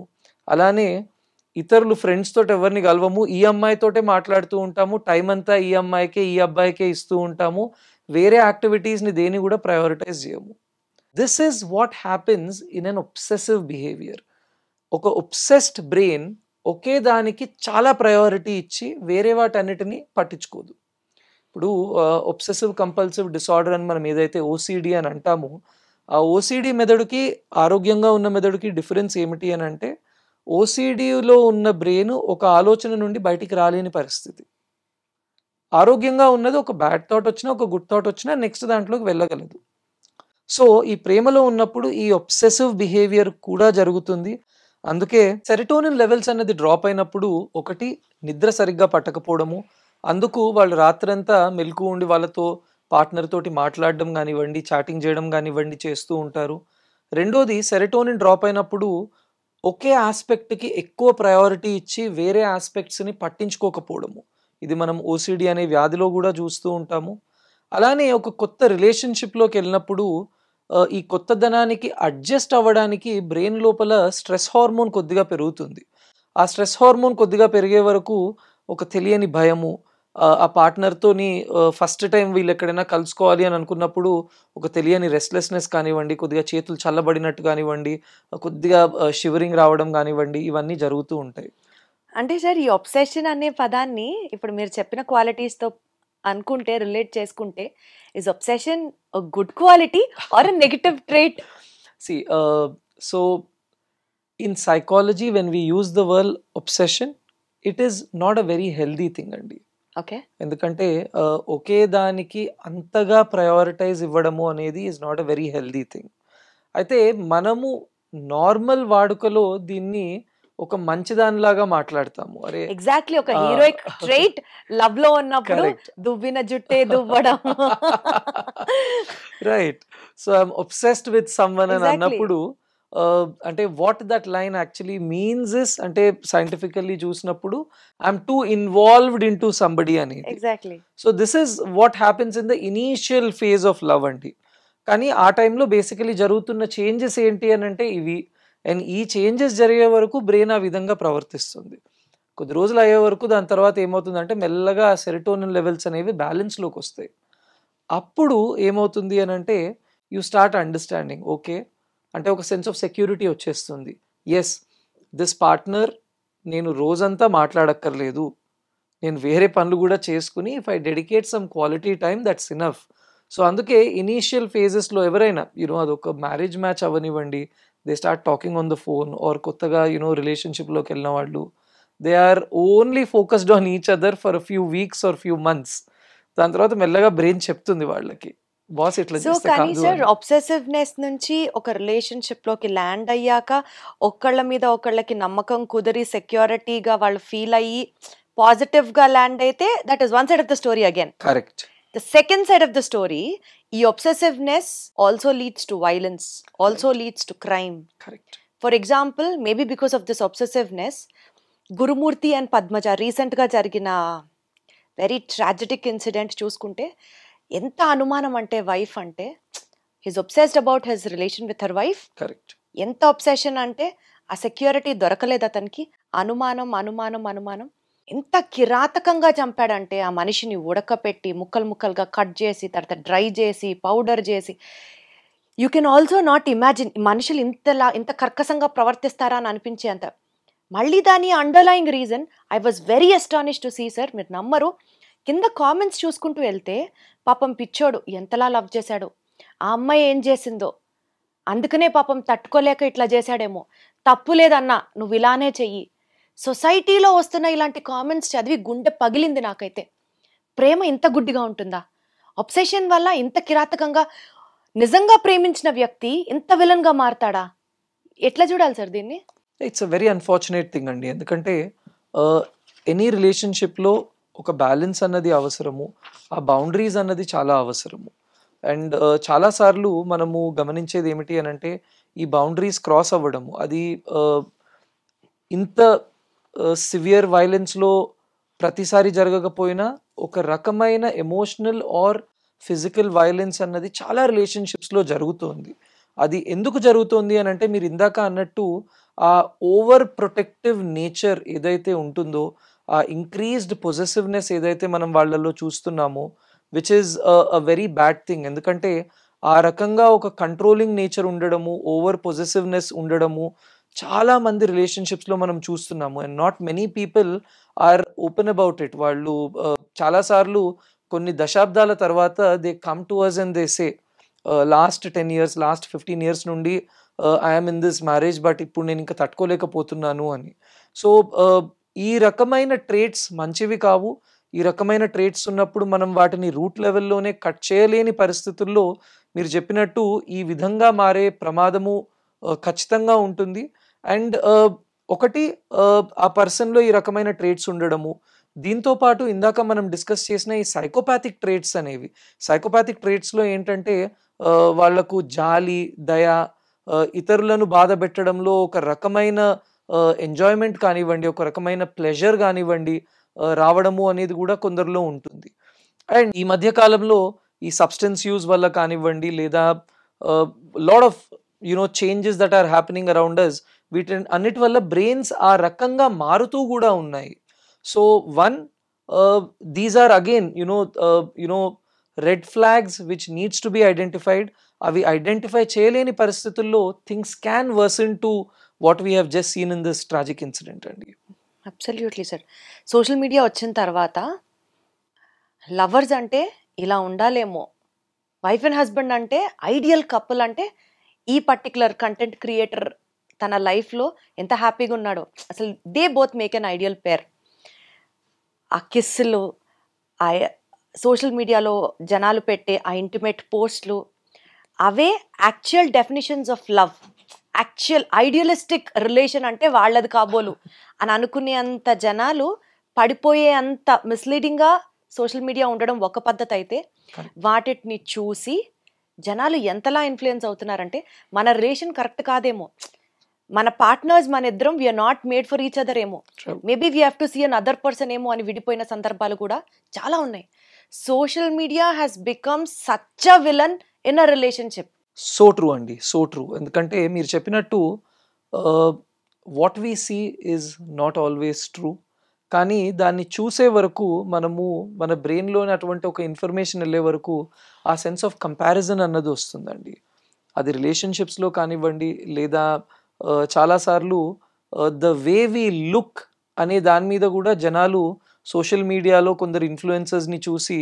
S3: అలానే ఇతరులు ఫ్రెండ్స్ తోటి ఎవరిని కలవము, ఈ అమ్మాయితోటే మాట్లాడుతూ ఉంటాము, టైం అంతా ఈ అమ్మాయికే ఈ అబ్బాయికే ఇస్తూ ఉంటాము, వేరే యాక్టివిటీస్ని దేని కూడా ప్రయారిటైజ్ చేయము. This is what happens in an obsessive behaviour. ఒక ఒబ్సెస్డ్ బ్రెయిన్ ఒకే దానికి చాలా ప్రయారిటీ ఇచ్చి వేరే వాటన్నిటిని పట్టించుకోదు. ఇప్పుడు ఒబ్సెసివ్ కంపల్సివ్ డిసార్డర్ అని మనం ఏదైతే OCD అని అంటామో, ఆ OCD మెదడుకి ఆరోగ్యంగా ఉన్న మెదడుకి డిఫరెన్స్ ఏమిటి అని అంటే, OCDలో ఉన్న బ్రెయిన్ ఒక ఆలోచన నుండి బయటికి రాలేని పరిస్థితి. ఆరోగ్యంగా ఉన్నది ఒక బ్యాడ్ థాట్ వచ్చినా ఒక గుడ్ థాట్ వచ్చినా నెక్స్ట్ దాంట్లోకి వెళ్ళగలదు. సో ఈ ప్రేమలో ఉన్నప్పుడు ఈ ఒబ్సెసివ్ బిహేవియర్ కూడా జరుగుతుంది. అందుకే సెరటోనిన్ లెవెల్స్ అనేది డ్రాప్ అయినప్పుడు ఒకటి నిద్ర సరిగ్గా పట్టకపోవడము, అందుకు వాళ్ళు రాత్రంతా మెలకు ఉండి వాళ్ళతో పార్ట్నర్ తోటి మాట్లాడడం కానివ్వండి, చాటింగ్ చేయడం కానివ్వండి చేస్తూ ఉంటారు. రెండోది సెరటోనిన్ డ్రాప్ అయినప్పుడు ఒకే ఆస్పెక్ట్కి ఎక్కువ ప్రయారిటీ ఇచ్చి వేరే ఆస్పెక్ట్స్ని పట్టించుకోకపోవడము. ఇది మనం ఓసిడి అనే వ్యాధిలో కూడా చూస్తూ ఉంటాము. అలానే ఒక కొత్త రిలేషన్షిప్లోకి వెళ్ళినప్పుడు ఈ కొత్తదనానికి అడ్జస్ట్ అవ్వడానికి బ్రెయిన్ లోపల స్ట్రెస్ హార్మోన్ కొద్దిగా పెరుగుతుంది. ఆ స్ట్రెస్ హార్మోన్ కొద్దిగా పెరిగే వరకు ఒక తెలియని భయము, ఆ పార్ట్నర్తోని ఫస్ట్ టైం వీళ్ళు ఎక్కడైనా కలుసుకోవాలి అని అనుకున్నప్పుడు ఒక తెలియని రెస్ట్లెస్నెస్ కానివ్వండి, కొద్దిగా చేతులు చల్లబడినట్టు కానివ్వండి, కొద్దిగా షివరింగ్ రావడం కానివ్వండి, ఇవన్నీ జరుగుతూ ఉంటాయి.
S2: అంటే సార్, ఈ ఒబ్సెషన్ అనే పదాన్ని ఇప్పుడు మీరు చెప్పిన క్వాలిటీస్తో అనుకుంటే, రిలేట్ చేసుకుంటే, is obsession good quality are a negative trait?
S3: See, so in psychology, when we use the word obsession, it is not a very healthy thing అండి.
S2: ఓకే.
S3: ఎందుకంటే ఒకే దానికి అంతగా ప్రయారిటైజ్ ఇవ్వడము అనేది is not a very healthy thing. అయితే మనము normal వాడుకలో దీన్ని ఒక మంచిదానిలాగా మాట్లాడతాము. అరే
S2: ఎగ్జాక్ట్లీ, ఒక హీరోయిక్ ట్రేట్ లవ్ లో ఉన్నప్పుడు
S3: Correct.
S2: దువ్విన జుట్టే దువ్వడం.
S3: Right. So I'm obsessed with someone అని
S2: Exactly.
S3: అన్నప్పుడు అంటే what that line actually means is, అంటే సైంటిఫికల్లీ చూసినప్పుడు I'm too involved in to somebody అనేది.
S2: Exactly.
S3: So this is what happens in the initial phase of love అండి. కానీ ఆ టైంలో బేసికలీ జరుగుతున్న చేంజెస్ ఏంటి అని అంటే ఇవి. అండ్ ఈ చేంజెస్ జరిగే వరకు బ్రెయిన్ ఆ విధంగా ప్రవర్తిస్తుంది. కొద్ది రోజులు అయ్యే వరకు దాని తర్వాత ఏమవుతుందంటే మెల్లగా సెరటోనిన్ లెవెల్స్ అనేవి బ్యాలెన్స్లోకి వస్తాయి. అప్పుడు ఏమవుతుంది అని అంటే యూ స్టార్ట్ అండర్స్టాండింగ్, ఓకే అంటే ఒక సెన్స్ ఆఫ్ సెక్యూరిటీ వచ్చేస్తుంది. ఎస్, దిస్ పార్ట్నర్ నేను రోజంతా మాట్లాడక్కర్లేదు, నేను వేరే పనులు కూడా చేసుకుని if I dedicate some quality time that's enough. So అందుకే ఇనీషియల్ ఫేజెస్లో ఎవరైనా అదొక మ్యారేజ్ మ్యాచ్ అవనివ్వండి, they start talking on the phone, or కొత్తగా రిలేషన్షిప్లోకి వెళ్ళిన వాళ్ళు, they are only focused on each other for a few weeks or few months. దాని తర్వాత మెల్లగా బ్రెయిన్ చెప్తుంది వాళ్ళకి, బాస్ ఇట్లా
S2: సో
S3: చేస్తే
S2: కానీ
S3: కాదు
S2: సార్,
S3: అని.
S2: ఒబ్సెసివ్నెస్ నుంచి ఒక రిలేషన్షిప్ లోకి ల్యాండ్ అయ్యాక ఒకళ్ళ మీద ఒకళ్ళకి నమ్మకం కుదిరి సెక్యూరిటీగా వాళ్ళు ఫీల్ అయ్యి పాజిటివ్ గా ల్యాండ్ అయితే that is one side of the story. Again
S3: correct.
S2: The second side of the story, ఈ obsessiveness also leads to violence, also leads to crime.
S3: Correct.
S2: For example, maybe because of this obsessiveness, Gurumurthy and Padmaja రీసెంట్గా జరిగిన very ట్రాజెటిక్ incident చూసుకుంటే ఎంత అనుమానం అంటే wife అంటే his obsessed about his relation with her wife.
S3: Correct.
S2: ఎంత obsession అంటే ఆ సెక్యూరిటీ దొరకలేదు అతనికి, అనుమానం అనుమానం అనుమానం. ఎంత కిరాతకంగా చంపాడంటే ఆ మనిషిని ఉడకపెట్టి ముక్కలు ముక్కలుగా కట్ చేసి తర్వాత డ్రై చేసి పౌడర్ చేసి, you can also not imagine మనుషులు ఇంత కర్కశంగా ప్రవర్తిస్తారా అని అనిపించే అంత. మళ్ళీ దాని underlying reason I was very astonish to see sir, మీరు నమ్మరు, కింద కామెంట్స్ చూసుకుంటూ వెళ్తే పాపం పిచ్చోడు ఎంతలా లవ్ చేశాడు, ఆ అమ్మాయి ఏం చేసిందో అందుకనే పాపం తట్టుకోలేక ఇట్లా చేశాడేమో, తప్పు లేదన్నా నువ్వు ఇలానే చెయ్యి. సొసైటీలో వస్తున్న ఇలాంటి కామెంట్స్ చదివి గుండె పగిలింది నాకైతే. ప్రేమ ఇంత గుడ్డిగా ఉంటుందా? ఒబ్సెషన్ వల్ల ఇంత కిరాతకంగా నిజంగా ప్రేమించిన వ్యక్తి ఇంత విలన్గా మారతాడా? ఎట్లా చూడాలి సార్ దీన్ని?
S3: It's a very unfortunate thing అండి. ఎందుకంటే ఎనీ రిలేషన్షిప్లో ఒక బ్యాలెన్స్ అన్నది అవసరము, ఆ బౌండరీస్ అన్నది చాలా అవసరము. అండ్ చాలాసార్లు మనము గమనించేది ఏమిటి అని అంటే ఈ బౌండరీస్ క్రాస్ అవ్వడము, అది ఇంత సివియర్ వైలెన్స్లో ప్రతిసారి జరగకపోయినా ఒక రకమైన ఎమోషనల్ ఆర్ ఫిజికల్ వైలెన్స్ అన్నది చాలా రిలేషన్షిప్స్లో జరుగుతుంది. అది ఎందుకు జరుగుతుంది అని అంటే మీరు ఇందాక అన్నట్టు ఆ ఓవర్ ప్రొటెక్టివ్ నేచర్ ఏదైతే ఉంటుందో, ఆ ఇంక్రీజ్డ్ పొజెసివ్నెస్ ఏదైతే మనం వాళ్ళల్లో చూస్తున్నామో, which is a very bad thing. ఎందుకంటే ఆ రకంగా ఒక కంట్రోలింగ్ నేచర్ ఉండడము, ఓవర్ పొజెసివ్నెస్ ఉండడము చాలా మంది రిలేషన్షిప్స్లో మనం చూస్తున్నాము. And not many people are open about it. వాళ్ళు చాలాసార్లు కొన్ని దశాబ్దాల తర్వాత they come to us and they say last 10 years, last 15 years నుండి I'm in this marriage but ఇప్పుడు నేను ఇంకా తట్టుకోలేకపోతున్నాను అని. సో ఈ రకమైన ట్రేట్స్ మంచివి కావు. ఈ రకమైన ట్రేట్స్ ఉన్నప్పుడు మనం వాటిని రూట్ లెవెల్లోనే కట్ చేయలేని పరిస్థితుల్లో మీరు చెప్పినట్టు ఈ విధంగా మారే ప్రమాదము ఖచ్చితంగా ఉంటుంది. అండ్ ఒకటి ఆ పర్సన్లో ఈ రకమైన ట్రేట్స్ ఉండడము, దీంతో పాటు ఇందాక మనం డిస్కస్ చేసిన ఈ సైకోపాథిక్ ట్రేట్స్ అనేవి, సైకోపాథిక్ ట్రేట్స్లో ఏంటంటే వాళ్లకు జాలి, దయ, ఇతరులను బాధ పెట్టడంలో ఒక రకమైన ఎంజాయ్మెంట్ కానివ్వండి, ఒక రకమైన ప్లెజర్ కానివ్వండి రావడము అనేది కూడా కొందరిలో ఉంటుంది. అండ్ ఈ మధ్య కాలంలో ఈ సబ్స్టెన్స్ యూజ్ వల్ల కానివ్వండి, లేదా lot of changes that are happening around us, వీటి అన్నిటి వల్ల బ్రెయిన్స్ ఆ రకంగా మారుతూ కూడా ఉన్నాయి. So these are again red flags which needs to be identified. అవి ఐడెంటిఫై చేయలేని పరిస్థితుల్లో things can worsen to what we have just seen in this tragic incident అండి.
S2: Absolutely sir. సోషల్ మీడియా వచ్చిన తర్వాత లవర్స్ అంటే ఇలా ఉండాలేమో, వైఫ్ అండ్ హస్బెండ్ అంటే ఐడియల్ కపుల్ అంటే ఈ పర్టికులర్ కంటెంట్ క్రియేటర్ తన లైఫ్లో ఎంత హ్యాపీగా ఉన్నాడో, అసలు they both make an ideal pair. ఆ కిస్సులు, ఆ సోషల్ మీడియాలో జనాలు పెట్టే ఆ ఇంటిమేట్ పోస్ట్లు, అవే actual definitions of love. Actual idealistic relation అంటే వాళ్ళది కాబోలు అని అనుకునే అంత జనాలు పడిపోయే అంత మిస్లీడింగ్గా సోషల్ మీడియా ఉండడం ఒక పద్ధతి అయితే, వాటిని చూసి జనాలు ఎంతలా ఇన్ఫ్లుయెన్స్ అవుతున్నారంటే మన రిలేషన్ కరెక్ట్ కాదేమో, మన పార్ట్నర్స్ మన ఇద్దరం we're not made for each other ఏమో, maybe we have to see another person ఏమో అని విడిపోయిన సందర్భాలు కూడా చాలా ఉన్నాయి. Social media has become such a villain in a relationship.
S3: So true అండి, సో ట్రూ. ఎందుకంటే మీరు చెప్పినట్టు what we see is not always true. కానీ దాన్ని చూసే వరకు మనము మన బ్రెయిన్లోని అటువంటి ఒక ఇన్ఫర్మేషన్ వెళ్ళే వరకు ఆ సెన్స్ ఆఫ్ కంపారిజన్ అన్నది వస్తుందండి. అది రిలేషన్షిప్స్లో కానివ్వండి, లేదా చాలాసార్లు ద వే వి లుక్ అనే దాని మీద కూడా జనాలు సోషల్ మీడియాలో కొందరు ఇన్ఫ్లుయెన్సర్స్ని చూసి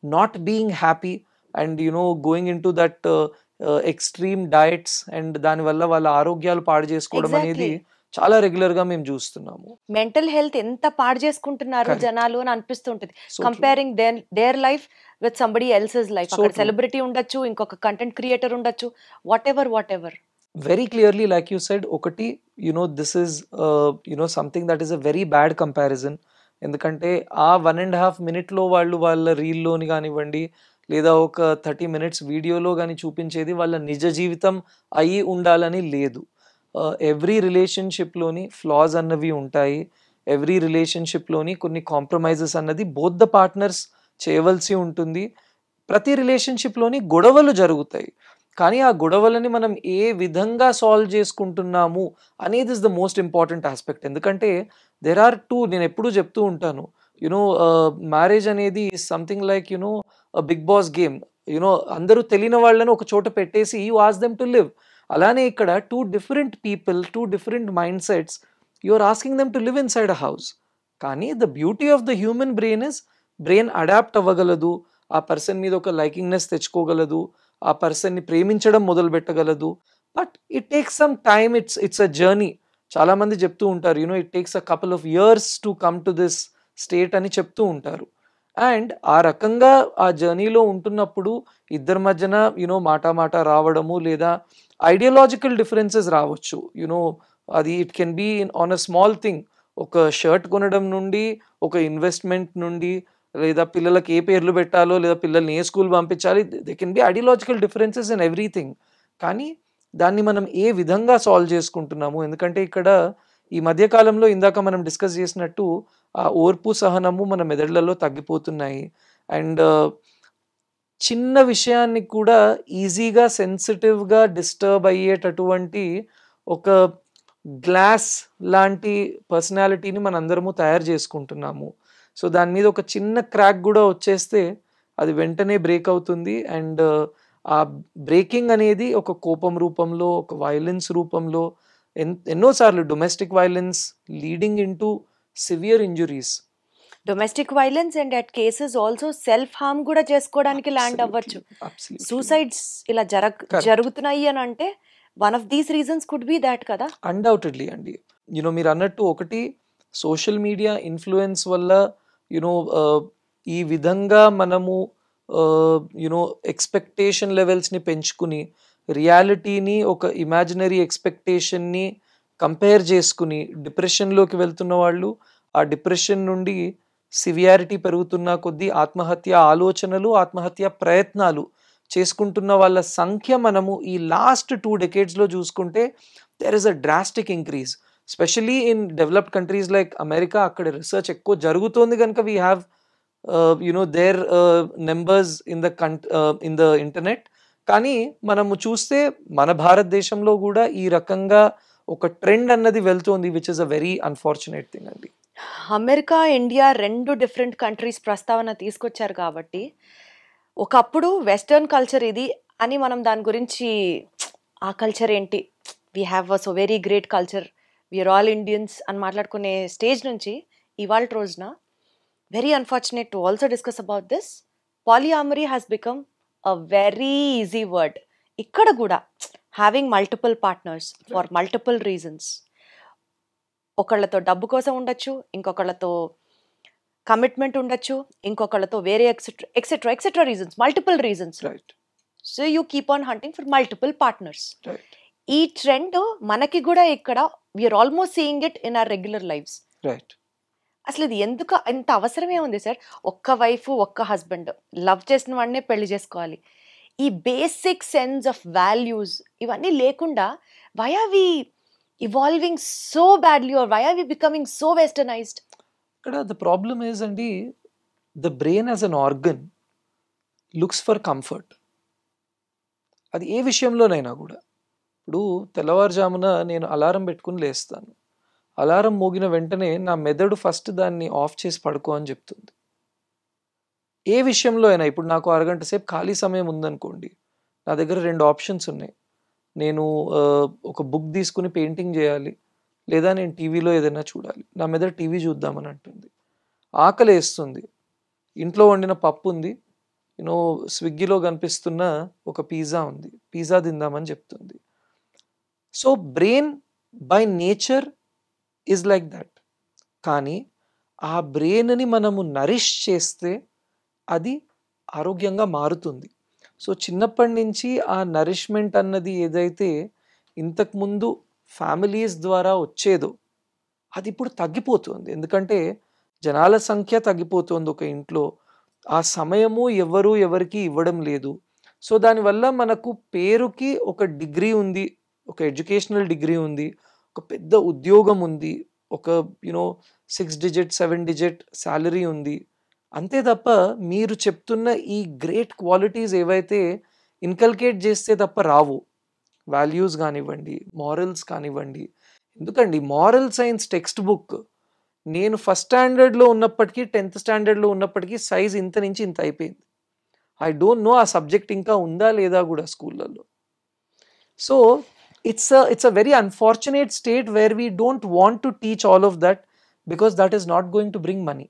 S3: not being happy and going in to that extreme diets, and దానివల్ల వాళ్ళ ఆరోగ్యాలు పాడు చేసుకోవడం అనేది చాలా రెగ్యులర్ గా మేము చూస్తున్నాము.
S2: మెంటల్ హెల్త్ ఎంత పాడు చేసుకుంటున్నారు జనాలు అని అనిపిస్తుంటది, comparing their life with somebody else's life. అక్కడ సెలబ్రిటీ ఉండొచ్చు, ఇంకొక కంటెంట్ క్రియేటర్ ఉండొచ్చు, whatever.
S3: Very clearly like you said, ఒకటి this is something that is a very bad comparison. ఎందుకంటే ఆ 1.5 minute వాళ్ళ రీల్లోని కానివ్వండి, లేదా ఒక 30 minutes వీడియోలో కానీ చూపించేది వాళ్ళ నిజ జీవితం అయి ఉండాలని లేదు. ఎవ్రీ రిలేషన్షిప్లోని ఫ్లాస్ అన్నవి ఉంటాయి. ఎవ్రీ రిలేషన్షిప్లోని కొన్ని కాంప్రమైజెస్ అన్నది బోత్ ద పార్ట్నర్స్ చేయవలసి ఉంటుంది. ప్రతి రిలేషన్షిప్లోని గొడవలు జరుగుతాయి, కానీ ఆ గొడవలని మనం ఏ విధంగా సాల్వ్ చేసుకుంటున్నాము అనేది is the most important aspect. ఎందుకంటే దెర్ ఆర్ టూ, నేను ఎప్పుడూ చెప్తూ ఉంటాను, మ్యారేజ్ అనేది something like Bigg Boss game. అందరూ తెలియని వాళ్ళని ఒక చోట పెట్టేసి you ask them to live. అలానే ఇక్కడ 2 different people, 2 different mindsets, you are asking them to live inside a house. కానీ the beauty of the human brain is brain adapt అవ్వగలదు, ఆ పర్సన్ మీద ఒక లైకింగ్నెస్ తెచ్చుకోగలదు, ఆ పర్సన్ని ప్రేమించడం మొదలు పెట్టగలదు. But it takes some time, it's a journey. చాలామంది చెప్తూ ఉంటారు it takes a couple of years to come to this state అని చెప్తూ ఉంటారు. అండ్ ఆ రకంగా ఆ జర్నీలో ఉంటున్నప్పుడు ఇద్దరి మధ్యన మాట రావడము, లేదా ఐడియాలజికల్ డిఫరెన్సెస్ రావచ్చు. అది it can be on a small thing. ఒక షర్ట్ కొనడం నుండి, ఒక ఇన్వెస్ట్మెంట్ నుండి, లేదా పిల్లలకి ఏ పేర్లు పెట్టాలో, లేదా పిల్లల్ని ఏ స్కూల్ పంపించాలి, they can be ideological differences in everything. కానీ దాన్ని మనం ఏ విధంగా సాల్వ్ చేసుకుంటున్నాము. ఎందుకంటే ఇక్కడ ఈ మధ్యకాలంలో ఇందాక మనం డిస్కస్ చేసినట్టు ఆ ఓర్పు సహనము మన మెదడులలో తగ్గిపోతున్నాయి. అండ్ చిన్న విషయాన్ని కూడా ఈజీగా సెన్సిటివ్గా డిస్టర్బ్ అయ్యేటటువంటి ఒక గ్లాస్ లాంటి పర్సనాలిటీని మనందరము తయారు చేసుకుంటున్నాము. సో దాని మీద ఒక చిన్న క్రాక్ కూడా వచ్చేస్తే అది వెంటనే బ్రేక్ అవుతుంది. అండ్ ఆ బ్రేకింగ్ అనేది ఒక కోపం రూపంలో, ఒక వైలెన్స్ రూపంలో, ఎన్నోసార్లు domestic violence leading in to severe injuries.
S2: Domestic violence and at cases also self harm కూడా చేసుకోవడానికి ల్యాండ్ అవ్వచ్చు. సూసైడ్స్ ఇలా జరుగుతున్నాయి అని అంటే one of these reasons could be that కదా.
S3: అన్డౌటెడ్లీ అండి. మీరు అన్నట్టు ఒకటి సోషల్ మీడియా ఇన్ఫ్లుయెన్స్ వల్ల ఈ విధంగా మనము ఎక్స్పెక్టేషన్ లెవెల్స్ని పెంచుకుని రియాలిటీని ఒక ఇమాజినరీ ఎక్స్పెక్టేషన్ని కంపేర్ చేసుకుని డిప్రెషన్లోకి వెళ్తున్న వాళ్ళు, ఆ డిప్రెషన్ నుండి సివియారిటీ పెరుగుతున్న కొద్దీ ఆత్మహత్య ఆలోచనలు, ఆత్మహత్య ప్రయత్నాలు చేసుకుంటున్న వాళ్ళ సంఖ్య మనము ఈ లాస్ట్ 2 decadesలో చూసుకుంటే there is a drastic increase. Specially in developed countries like America, అక్కడ రీసెర్చ్ ఎక్కువ జరుగుతోంది కనుక we have their numbers in the internet. కానీ మనము చూస్తే మన భారతదేశంలో కూడా ఈ రకంగా ఒక ట్రెండ్ అన్నది వెళ్తోంది, which is a very unfortunate thing అండి.
S2: అమెరికా ఇండియా 2 డిఫరెంట్ కంట్రీస్ ప్రస్తావన తీసుకొచ్చారు కాబట్టి ఒకప్పుడు వెస్టర్న్ కల్చర్ ఇది అని మనం దాని గురించి ఆ కల్చర్ ఏంటి, we have a so very great culture, we are all Indians అని మాట్లాడుకునే స్టేజ్ నుంచి ఇవాళ రోజున very unfortunate to also discuss about this. Polyamory has become a very easy word. ఇక్కడ కూడా having multiple partners for multiple reasons, ఒకళ్ళతో డబ్బు కోసం ఉండొచ్చు, ఇంకొకళ్ళతో కమిట్మెంట్ ఉండొచ్చు, ఇంకొకళ్ళతో వేరే etcetera etcetera etcetera reasons, multiple reasons.
S3: Right
S2: so you keep on hunting for multiple partners.
S3: Right
S2: ఈ ట్రెండ్ మనకి కూడా ఇక్కడ we're almost seeing it in our regular lifes.
S3: Right.
S2: అసలు ఇది ఎందుకు ఇంత అవసరమే ఉంది సార్? ఒక్క వైఫ్ ఒక్క హస్బెండ్, లవ్ చేసిన వాడినే పెళ్లి చేసుకోవాలి, ఈ బేసిక్ సెన్స్ ఆఫ్ వాల్యూస్ ఇవన్నీ లేకుండా why are we evolving so badly or why are we becoming so westernized?
S3: ఇక్కడ ద ప్రాబ్లమ్ ఈజ్ అండి, the brain as an organ looks for comfort. అది ఏ విషయంలోనైనా కూడా. ఇప్పుడు తెల్లవారుజామున నేను అలారం పెట్టుకుని లేస్తాను, అలారం మోగిన వెంటనే నా మెదడు ఫస్ట్ దాన్ని ఆఫ్ చేసి పడుకో అని చెప్తుంది. ఏ విషయంలో అయినా, ఇప్పుడు నాకు అరగంట సేపు ఖాళీ సమయం ఉందనుకోండి, నా దగ్గర 2 ఆప్షన్స్ ఉన్నాయి. నేను ఒక బుక్ తీసుకుని పెయింటింగ్ చేయాలి, లేదా నేను టీవీలో ఏదైనా చూడాలి. నా మెదడు టీవీ చూద్దామని అంటుంది. ఆకలి వేస్తుంది, ఇంట్లో వండిన పప్పు ఉంది, స్విగ్గీలో కనిపిస్తున్న ఒక పిజ్జా ఉంది, పిజ్జా తిందామని చెప్తుంది. So brain by nature is like that. కానీ ఆ బ్రెయిన్ని మనము నరిష్ చేస్తే అది ఆరోగ్యంగా మారుతుంది. సో చిన్నప్పటి నుంచి ఆ నరిష్మెంట్ అన్నది ఏదైతే ఇంతకుముందు ఫ్యామిలీస్ ద్వారా వచ్చేదో అది ఇప్పుడు తగ్గిపోతుంది. ఎందుకంటే జనాల సంఖ్య తగ్గిపోతుంది ఒక ఇంట్లో, ఆ సమయము ఎవరికి ఇవ్వడం లేదు. సో దానివల్ల మనకు పేరుకి ఒక డిగ్రీ ఉంది, ఒక ఎడ్యుకేషనల్ డిగ్రీ ఉంది, ఒక పెద్ద ఉద్యోగం ఉంది, ఒక 6 digit 7 digit శాలరీ ఉంది, అంతే తప్ప మీరు చెప్తున్న ఈ గ్రేట్ క్వాలిటీస్ ఏవైతే ఇన్కల్కేట్ చేస్తే తప్ప రావు. వాల్యూస్ కానివ్వండి, మారల్స్ కానివ్వండి. ఎందుకండి మారల్ సైన్స్ టెక్స్ట్ బుక్ నేను ఫస్ట్ స్టాండర్డ్లో ఉన్నప్పటికీ 10th స్టాండర్డ్లో ఉన్నప్పటికీ సైజ్ ఇంత నుంచి ఇంత అయిపోయింది. ఐ డోంట్ నో ఆ సబ్జెక్ట్ ఇంకా ఉందా లేదా కూడా స్కూళ్ళల్లో. So it's a very unfortunate state where we don't want to teach all of that because that is not going to bring money.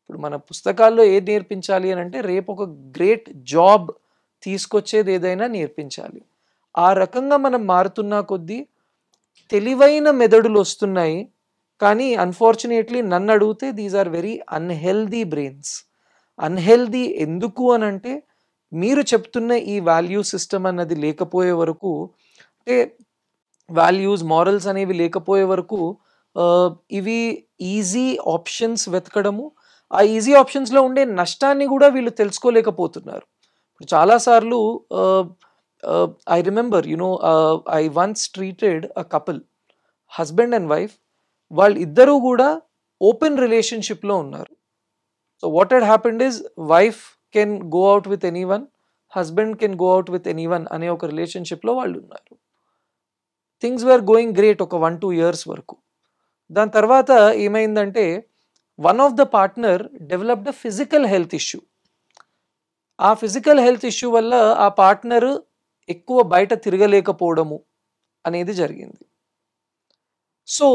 S3: ఇప్పుడు మన పుస్తకాల్లో ఏది నేర్పించాలి అని అంటే రేపు ఒక గ్రేట్ జాబ్ తీసుకొచ్చేది ఏదైనా నేర్పించాలి. ఆ రకంగా మనం మారుతున్నా కొద్దీ తెలివైన మెదడులు వస్తున్నాయి. కానీ అన్ఫార్చునేట్లీ నన్ను అడిగితే these are very unhealthy brains. Unhealthy ఎందుకు అని అంటే మీరు చెప్తున్న ఈ వాల్యూ సిస్టమ్ అన్నది లేకపోయే వరకు, అంటే వాల్యూస్ మారల్స్ అనేవి లేకపోయే వరకు ఇవి ఈజీ ఆప్షన్స్ వెతకడము, ఆ ఈజీ ఆప్షన్స్లో ఉండే నష్టాన్ని కూడా వీళ్ళు తెలుసుకోలేకపోతున్నారు. ఇప్పుడు చాలాసార్లు I remember I once treated a couple, husband and wife. వాళ్ళు ఇద్దరూ కూడా ఓపెన్ రిలేషన్షిప్లో ఉన్నారు. So what had happened is wife can go out with anyone, husband can go out with anyone అనే ఒక రిలేషన్షిప్లో వాళ్ళు ఉన్నారు. థింగ్స్ వేర్ గోయింగ్ గ్రేట్ ఒక 1-2 years వరకు. దాని తర్వాత ఏమైందంటే one of the partner developed a physical health issue. ఆ ఫిజికల్ హెల్త్ ఇష్యూ వల్ల ఆ పార్ట్నర్ ఎక్కువ బయట తిరగలేకపోవడము అనేది జరిగింది. సో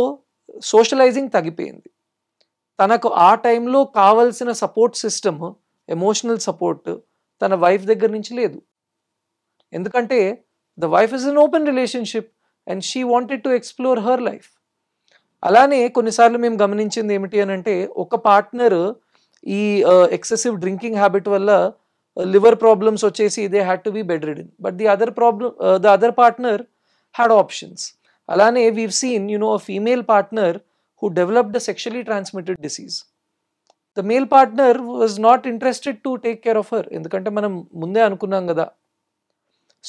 S3: సోషలైజింగ్ తగ్గిపోయింది. తనకు ఆ టైంలో కావలసిన సపోర్ట్ సిస్టమ్, ఎమోషనల్ సపోర్ట్ తన వైఫ్ దగ్గర నుంచి లేదు. ఎందుకంటే the wife is an open relationship and she wanted to explore her life. అలానే కొన్నిసార్లు మేము గమనించింది ఏమిటి అని అంటే ఒక పార్ట్నర్ ఈ ఎక్సెసివ్ డ్రింకింగ్ హ్యాబిట్ వల్ల లివర్ ప్రాబ్లమ్స్ వచ్చేసి they had to be bed ridden, but the other partner had options. అలానే we've seen, a female partner who developed a sexually transmitted disease. The male partner was not interested to take care of her, ఎందుకంటే మనం ముందే అనుకున్నాం కదా.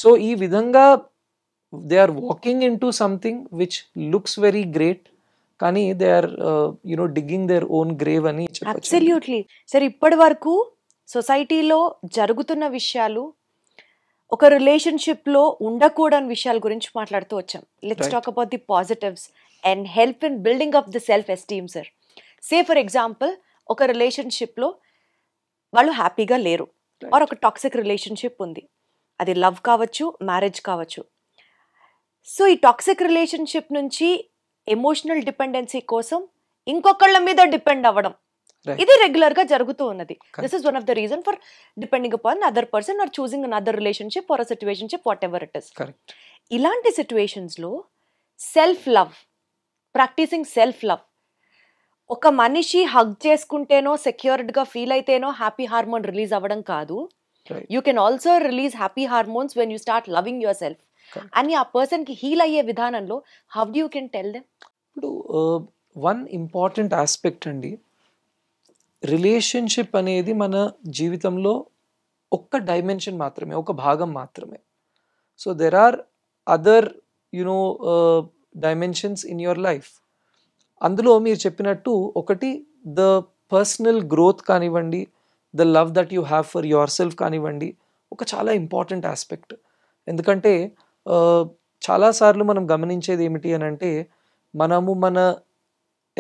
S3: So ఈ విధంగా they are walking into something which looks very great, కానీ they are digging their own grave అని చెప్పొచ్చు.
S2: Absolutely sir. ఇప్పటి వరకు సొసైటీలో జరుగుతున్న విషయాలు, ఒక రిలేషన్షిప్లో ఉండకూడని విషయాల గురించి మాట్లాడుతూ వచ్చాం. Let's talk about the positives and help in building up the self esteem sir. Say for example, ఒక రిలేషన్షిప్లో వాళ్ళు హ్యాపీగా లేరు, ఆర్ ఒక టాక్సిక్ రిలేషన్షిప్ ఉంది. అది లవ్ కావచ్చు, మ్యారేజ్ కావచ్చు. సో ఈ టాక్సిక్ రిలేషన్షిప్ నుంచి ఎమోషనల్ డిపెండెన్సీ కోసం ఇంకొకళ్ళ మీద డిపెండ్ అవ్వడం, ఇది రెగ్యులర్ గా జరుగుతూ ఉన్నది. This is one of the reason for depending upon other person or choosing an other relationship or situationship, whatever it is. ఇలాంటి సిచ్యువేషన్స్ లో self love, practicing self love, ఒక మనిషి హగ్ చేసుకుంటేనో సెక్యూర్డ్ గా feel అయితేనో happy hormone release అవ్వడం కాదు. You can also release happy hormones when you start loving your self. అని ఆ పర్సన్ కి హీల్ అయ్యే విధానంలో how do you can tell them?
S3: ఇప్పుడు వన్ ఇంపార్టెంట్ ఆస్పెక్ట్ అండి, రిలేషన్షిప్ అనేది మన జీవితంలో ఒక్క డైమెన్షన్ మాత్రమే, ఒక భాగం మాత్రమే. So there are other dimensions in your life. అందులో మీరు చెప్పినట్టు ఒకటి ద పర్సనల్ గ్రోత్ కానివ్వండి, the love that you have for your self కానివ్వండి, ఒక చాలా ఇంపార్టెంట్ ఆస్పెక్ట్. ఎందుకంటే చాలాసార్లు మనం గమనించేది ఏమిటి అని అంటే, మనము మన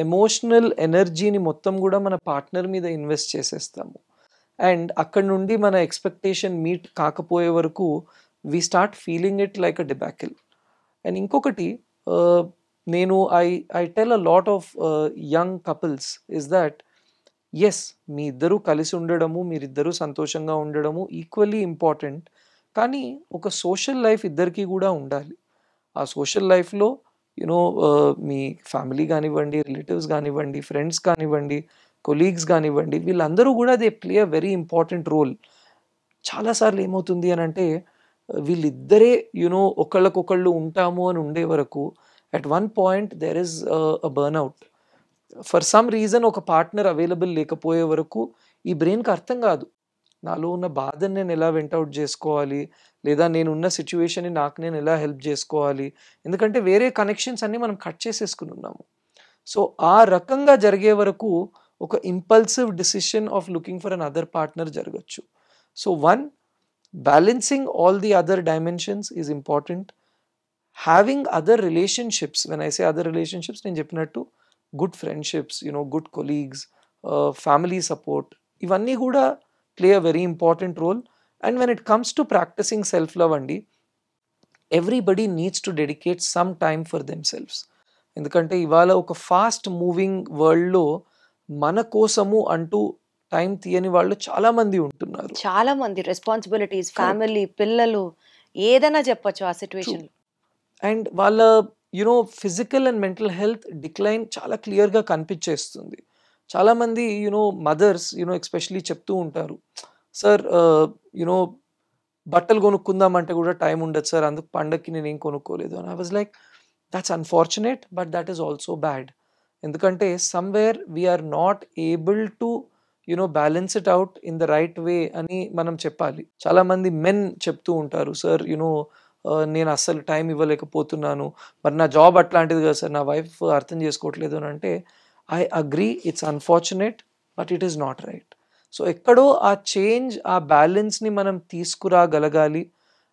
S3: ఎమోషనల్ ఎనర్జీని మొత్తం కూడా మన పార్ట్నర్ మీద ఇన్వెస్ట్ చేసేస్తాము. అండ్ అక్కడ నుండి మన ఎక్స్పెక్టేషన్ మీట్ కాకపోయే వరకు we start feeling it like a debacle. And ఇంకొకటి, నేను I tell a lot of young couples is that yes, మీ ఇద్దరూ కలిసి ఉండడము, మీరిద్దరూ సంతోషంగా ఉండడము ఈక్వల్లీ ఇంపార్టెంట్. కానీ ఒక సోషల్ లైఫ్ ఇద్దరికీ కూడా ఉండాలి. ఆ సోషల్ లైఫ్లో మీ ఫ్యామిలీ కానివ్వండి, రిలేటివ్స్ కానివ్వండి, ఫ్రెండ్స్ కానివ్వండి, కొలీగ్స్ కానివ్వండి, వీళ్ళందరూ కూడా they play a very important role. చాలాసార్లు ఏమవుతుంది అని అంటే, వీళ్ళిద్దరే ఒకళ్ళకొకళ్ళు ఉంటాము అని ఉండే వరకు at one point there is a burnout. For some reason ఒక పార్ట్నర్ అవైలబుల్ లేకపోయే వరకు ఈ బ్రెయిన్కి అర్థం కాదు, నాలో ఉన్న బాధని నేను ఎలా వెంటౌట్ చేసుకోవాలి, లేదా నేనున్న సిచ్యువేషన్ని నాకు నేను ఎలా హెల్ప్ చేసుకోవాలి. ఎందుకంటే వేరే కనెక్షన్స్ అన్నీ మనం కట్ చేసేసుకుని ఉన్నాము. సో ఆ రకంగా జరిగే వరకు ఒక impulsive decision of looking for another partner జరగచ్చు. So one, balancing all the other dimensions is important. Having other relationships, when I say other relationships, నేను చెప్పినట్టు good friendships, good colleagues, family support, ఇవన్నీ కూడా play a very important role. And when it comes to practicing self-love andi, everybody needs to dedicate some time for themselves. ఎందుకంటే ఇవాళ ఒక fast moving వరల్డ్లో మన కోసము అంటూ టైం తీయని వాళ్ళు చాలా మంది ఉంటున్నారు.
S2: చాలా మంది రెస్పాన్సిబిలిటీస్, ఫ్యామిలీ, పిల్లలు, ఏదైనా చెప్పొచ్చు ఆ సిచ్యువేషన్.
S3: అండ్ వాళ్ళ physical and mental health decline చాలా క్లియర్గా కనిపించేస్తుంది. చాలామంది మదర్స్ ఎస్పెషలీ చెప్తూ ఉంటారు, సార్ బట్టలు కొనుక్కుందామంటే కూడా టైం ఉండదు సార్, అందుకు పండగకి నేను ఏం కొనుక్కోలేదు అని. I was like, that's unfortunate, but that is also bad. ఎందుకంటే somewhere we are not able to balance it out in the right way అని మనం చెప్పాలి. చాలామంది మెన్ చెప్తూ ఉంటారు, సార్ నేను అస్సలు టైం ఇవ్వలేకపోతున్నాను, మరి నా జాబ్ అట్లాంటిది కదా సార్, నా వైఫ్ అర్థం చేసుకోవట్లేదు అని అంటే, I agree, it's unfortunate, but it is not right. So ekkado aa change, aa balance ni manam teeskuragalagali.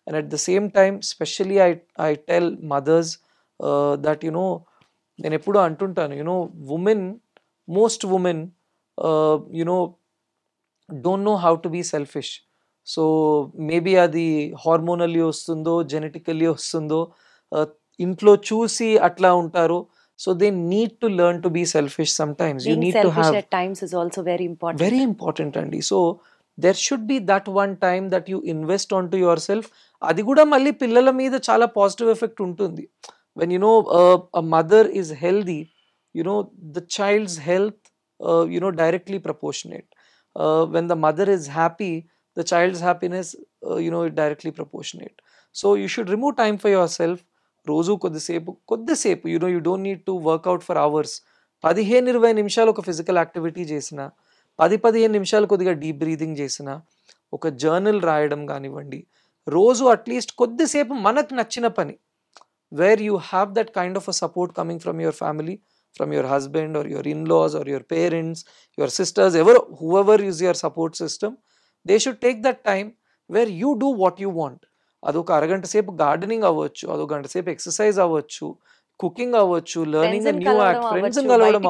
S3: And at the same time, especially I tell mothers that nenu eppudu antuntanu, women, most women don't know how to be selfish. So maybe adi hormonally ostundo, genetically ostundo, intlo చూసి అట్లా ఉంటారు. So they need to learn to be selfish sometimes.
S2: Being
S3: you need
S2: selfish
S3: to have
S2: at times is also very important.
S3: Very important, Andy. So there should be that one time that you invest onto yourself. Adi kuda malli pillala meeda chala positive effect untundi. When a mother is healthy, the child's health directly proportionate. When the mother is happy, the child's happiness directly proportionate. So you should remove time for yourself. రోజు కొద్దిసేపు you don't need to workout for hours. 15-20 నిమిషాలు ఒక physical activity చేసిన, 10-15 నిమిషాలు కొద్దిగా deep breathing చేసిన, ఒక journal రాయడం కానివ్వండి, రోజు అట్లీస్ట్ కొద్దిసేపు మనకు నచ్చిన పని, where you have that kind of a support coming from your family, from your husband or your in-laws or your parents, your sisters, whoever is your support system, they should take that time where you do what you want. అదొక అరగంట సేపు gardening అవ్వచ్చు, అదొక గంట సేపు exercise అవ్వచ్చు, cooking అవ్వచ్చు, learning
S2: friends
S3: new act, friends కలవడం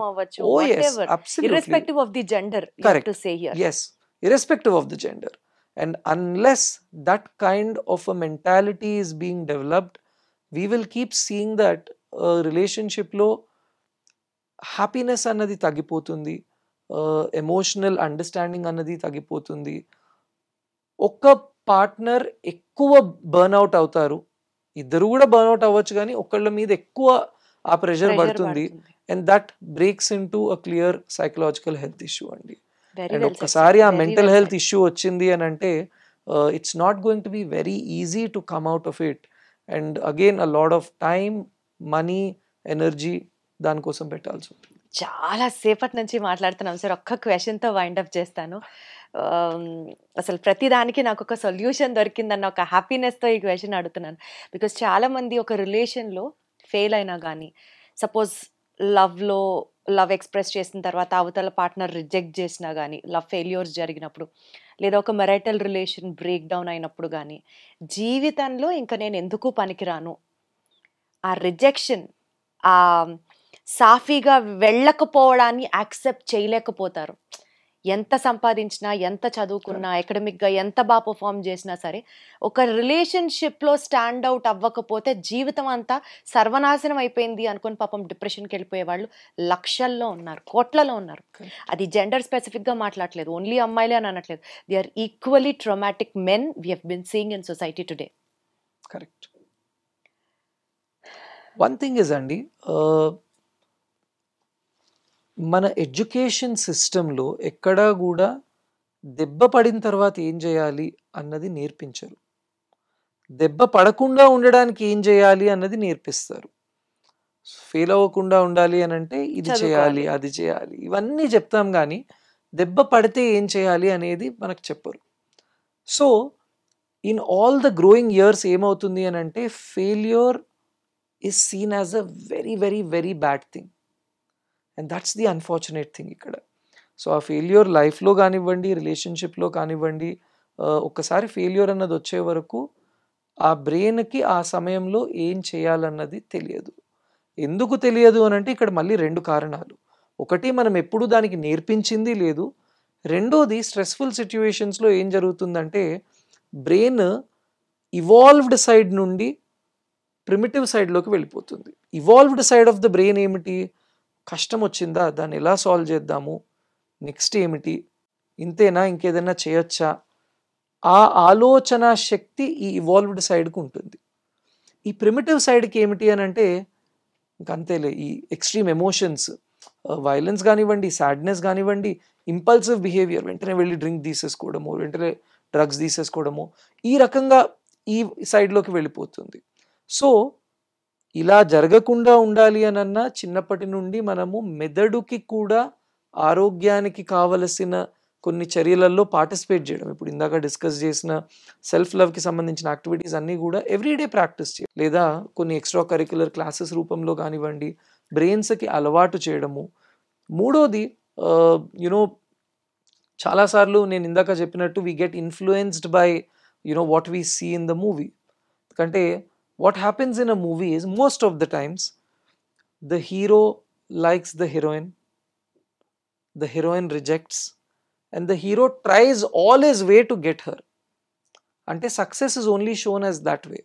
S3: అవ్వచ్చు. Oh yes, absolutely.
S2: irrespective of the gender, you
S3: Correct.
S2: have to say here.
S3: Yes, irrespective of the gender. And unless that kind of a mentality is being developed, we will keep seeing that relationship lo happiness అన్నది తగ్గిపోతుంది, emotional understanding అన్నది తగ్గిపోతుంది. ఒక్క partner ఎక్కువ burnout అవుతారు, ఇద్దరు కూడా burnout అవ్వచ్చు, కానీ ఒకళ్ళ మీద ఎక్కువ ఆ ప్రెషర్ పడుతుంది. And that breaks in to a clear psychological health issue అండి. అండ్ ఒక్కసారి ఆ మెంటల్ హెల్త్ ఇష్యూ వచ్చింది అని అంటే it's not going to be very easy to come out of it. And again a lot of time, money, energy దానికోసం పెట్టాల్సి ఉంటుంది.
S2: చాలా సేపటి నుంచి మాట్లాడుతున్నాం సార్. ఒక్క క్వశ్చన్తో వైండప్ చేస్తాను. అసలు ప్రతిదానికి నాకు ఒక సొల్యూషన్ దొరికిందన్న ఒక హ్యాపీనెస్తో ఈ క్వశ్చన్ అడుగుతున్నాను. బికాస్ చాలామంది ఒక రిలేషన్లో ఫెయిల్ అయినా కానీ, సపోజ్ లవ్ ఎక్స్ప్రెస్ చేసిన తర్వాత అవతల పార్ట్నర్ రిజెక్ట్ చేసినా కానీ, లవ్ ఫెయిల్యూర్స్ జరిగినప్పుడు, లేదా ఒక మెరైటల్ రిలేషన్ బ్రేక్ డౌన్ అయినప్పుడు కానీ, జీవితంలో ఇంకా నేను ఎందుకు పనికిరాను, ఆ రిజెక్షన్, ఆ సాఫీగా వెళ్ళకపోవడాన్ని యాక్సెప్ట్ చేయలేకపోతారు. ఎంత సంపాదించినా, ఎంత చదువుకున్నా, అకాడమిక్గా ఎంత బాగా పర్ఫామ్ చేసినా సరే, ఒక రిలేషన్షిప్లో స్టాండ్ అవుట్ అవ్వకపోతే జీవితం అంతా సర్వనాశనం అయిపోయింది అనుకుని పాపం డిప్రెషన్కి వెళ్ళిపోయే వాళ్ళు లక్షల్లో ఉన్నారు, కోట్లలో ఉన్నారు. అది జెండర్ స్పెసిఫిక్గా మాట్లాడలేదు, ఓన్లీ అమ్మాయిలే అని అనట్లేదు. They are equally traumatic men we have been seeing in society today.
S3: Correct. One thing is అండి, మన ఎడ్యుకేషన్ సిస్టంలో ఎక్కడా కూడా దెబ్బ పడిన తర్వాత ఏం చేయాలి అన్నది నేర్పించరు. దెబ్బ పడకుండా ఉండడానికి ఏం చేయాలి అన్నది నేర్పిస్తారు. ఫెయిల్ అవ్వకుండా ఉండాలి అని అంటే ఇది చేయాలి, అది చేయాలి, ఇవన్నీ చెప్తాం, కానీ దెబ్బ పడితే ఏం చేయాలి అనేది మనకు చెప్పరు. So in all the growing years ఏమవుతుంది అని అంటే failure is seen as a very very very bad thing. And that's the unfortunate thing ఇక్కడ. సో ఆ ఫెయిల్యూర్ లైఫ్లో కానివ్వండి, రిలేషన్షిప్లో కానివ్వండి, ఒక్కసారి ఫెయిల్యూర్ అన్నది వచ్చే వరకు ఆ బ్రెయిన్కి ఆ సమయంలో ఏం చేయాలన్నది తెలియదు. ఎందుకు తెలియదు అని అంటే ఇక్కడ మళ్ళీ 2 కారణాలు. ఒకటి, మనం ఎప్పుడు దానికి నేర్పించింది లేదు. రెండోది, స్ట్రెస్ఫుల్ సిచ్యువేషన్స్లో ఏం జరుగుతుందంటే బ్రెయిన్ ఇవాల్వ్డ్ సైడ్ నుండి ప్రిమిటివ్ సైడ్లోకి వెళ్ళిపోతుంది. Evolved side of the brain ఏమిటి? కష్టం వచ్చిందా, దాన్ని ఎలా సాల్వ్ చేద్దాము, నెక్స్ట్ ఏమిటి, ఇంతేనా, ఇంకేదైనా చేయొచ్చా, ఆ ఆలోచన శక్తి ఈ ఇవాల్వ్డ్ సైడ్కి ఉంటుంది. ఈ ప్రిమిటివ్ సైడ్కి ఏమిటి అని అంటే ఇంకంతేలే, ఈ ఎక్స్ట్రీమ్ ఎమోషన్స్, వైలెన్స్ కానివ్వండి, సాడ్నెస్ కానివ్వండి, ఇంపల్సివ్ బిహేవియర్, వెంటనే వెళ్ళి డ్రింక్ తీసేసుకోవడము, వెంటనే డ్రగ్స్ తీసేసుకోవడము, ఈ రకంగా ఈ సైడ్లోకి వెళ్ళిపోతుంది. సో ఇలా జరగకుండా ఉండాలి అనన్నా చిన్నప్పటి నుండి మనము మెదడుకి కూడా ఆరోగ్యానికి కావలసిన కొన్ని చర్యలలో పార్టిసిపేట్ చేయడం, ఇప్పుడు ఇందాక డిస్కస్ చేసిన సెల్ఫ్ లవ్కి సంబంధించిన యాక్టివిటీస్ అన్నీ కూడా ఎవ్రీడే ప్రాక్టీస్ చేయాలి, లేదా కొన్ని ఎక్స్ట్రా కరిక్యులర్ క్లాసెస్ రూపంలో కానివ్వండి బ్రెయిన్స్కి అలవాటు చేయడము. మూడోది, చాలాసార్లు నేను ఇందాక చెప్పినట్టు we get influenced by what we see in the movie. ఎందుకంటే what happens in a movie is most of the times the hero likes the heroine rejects, and the hero tries all his way to get her. Ante success is only shown as that way.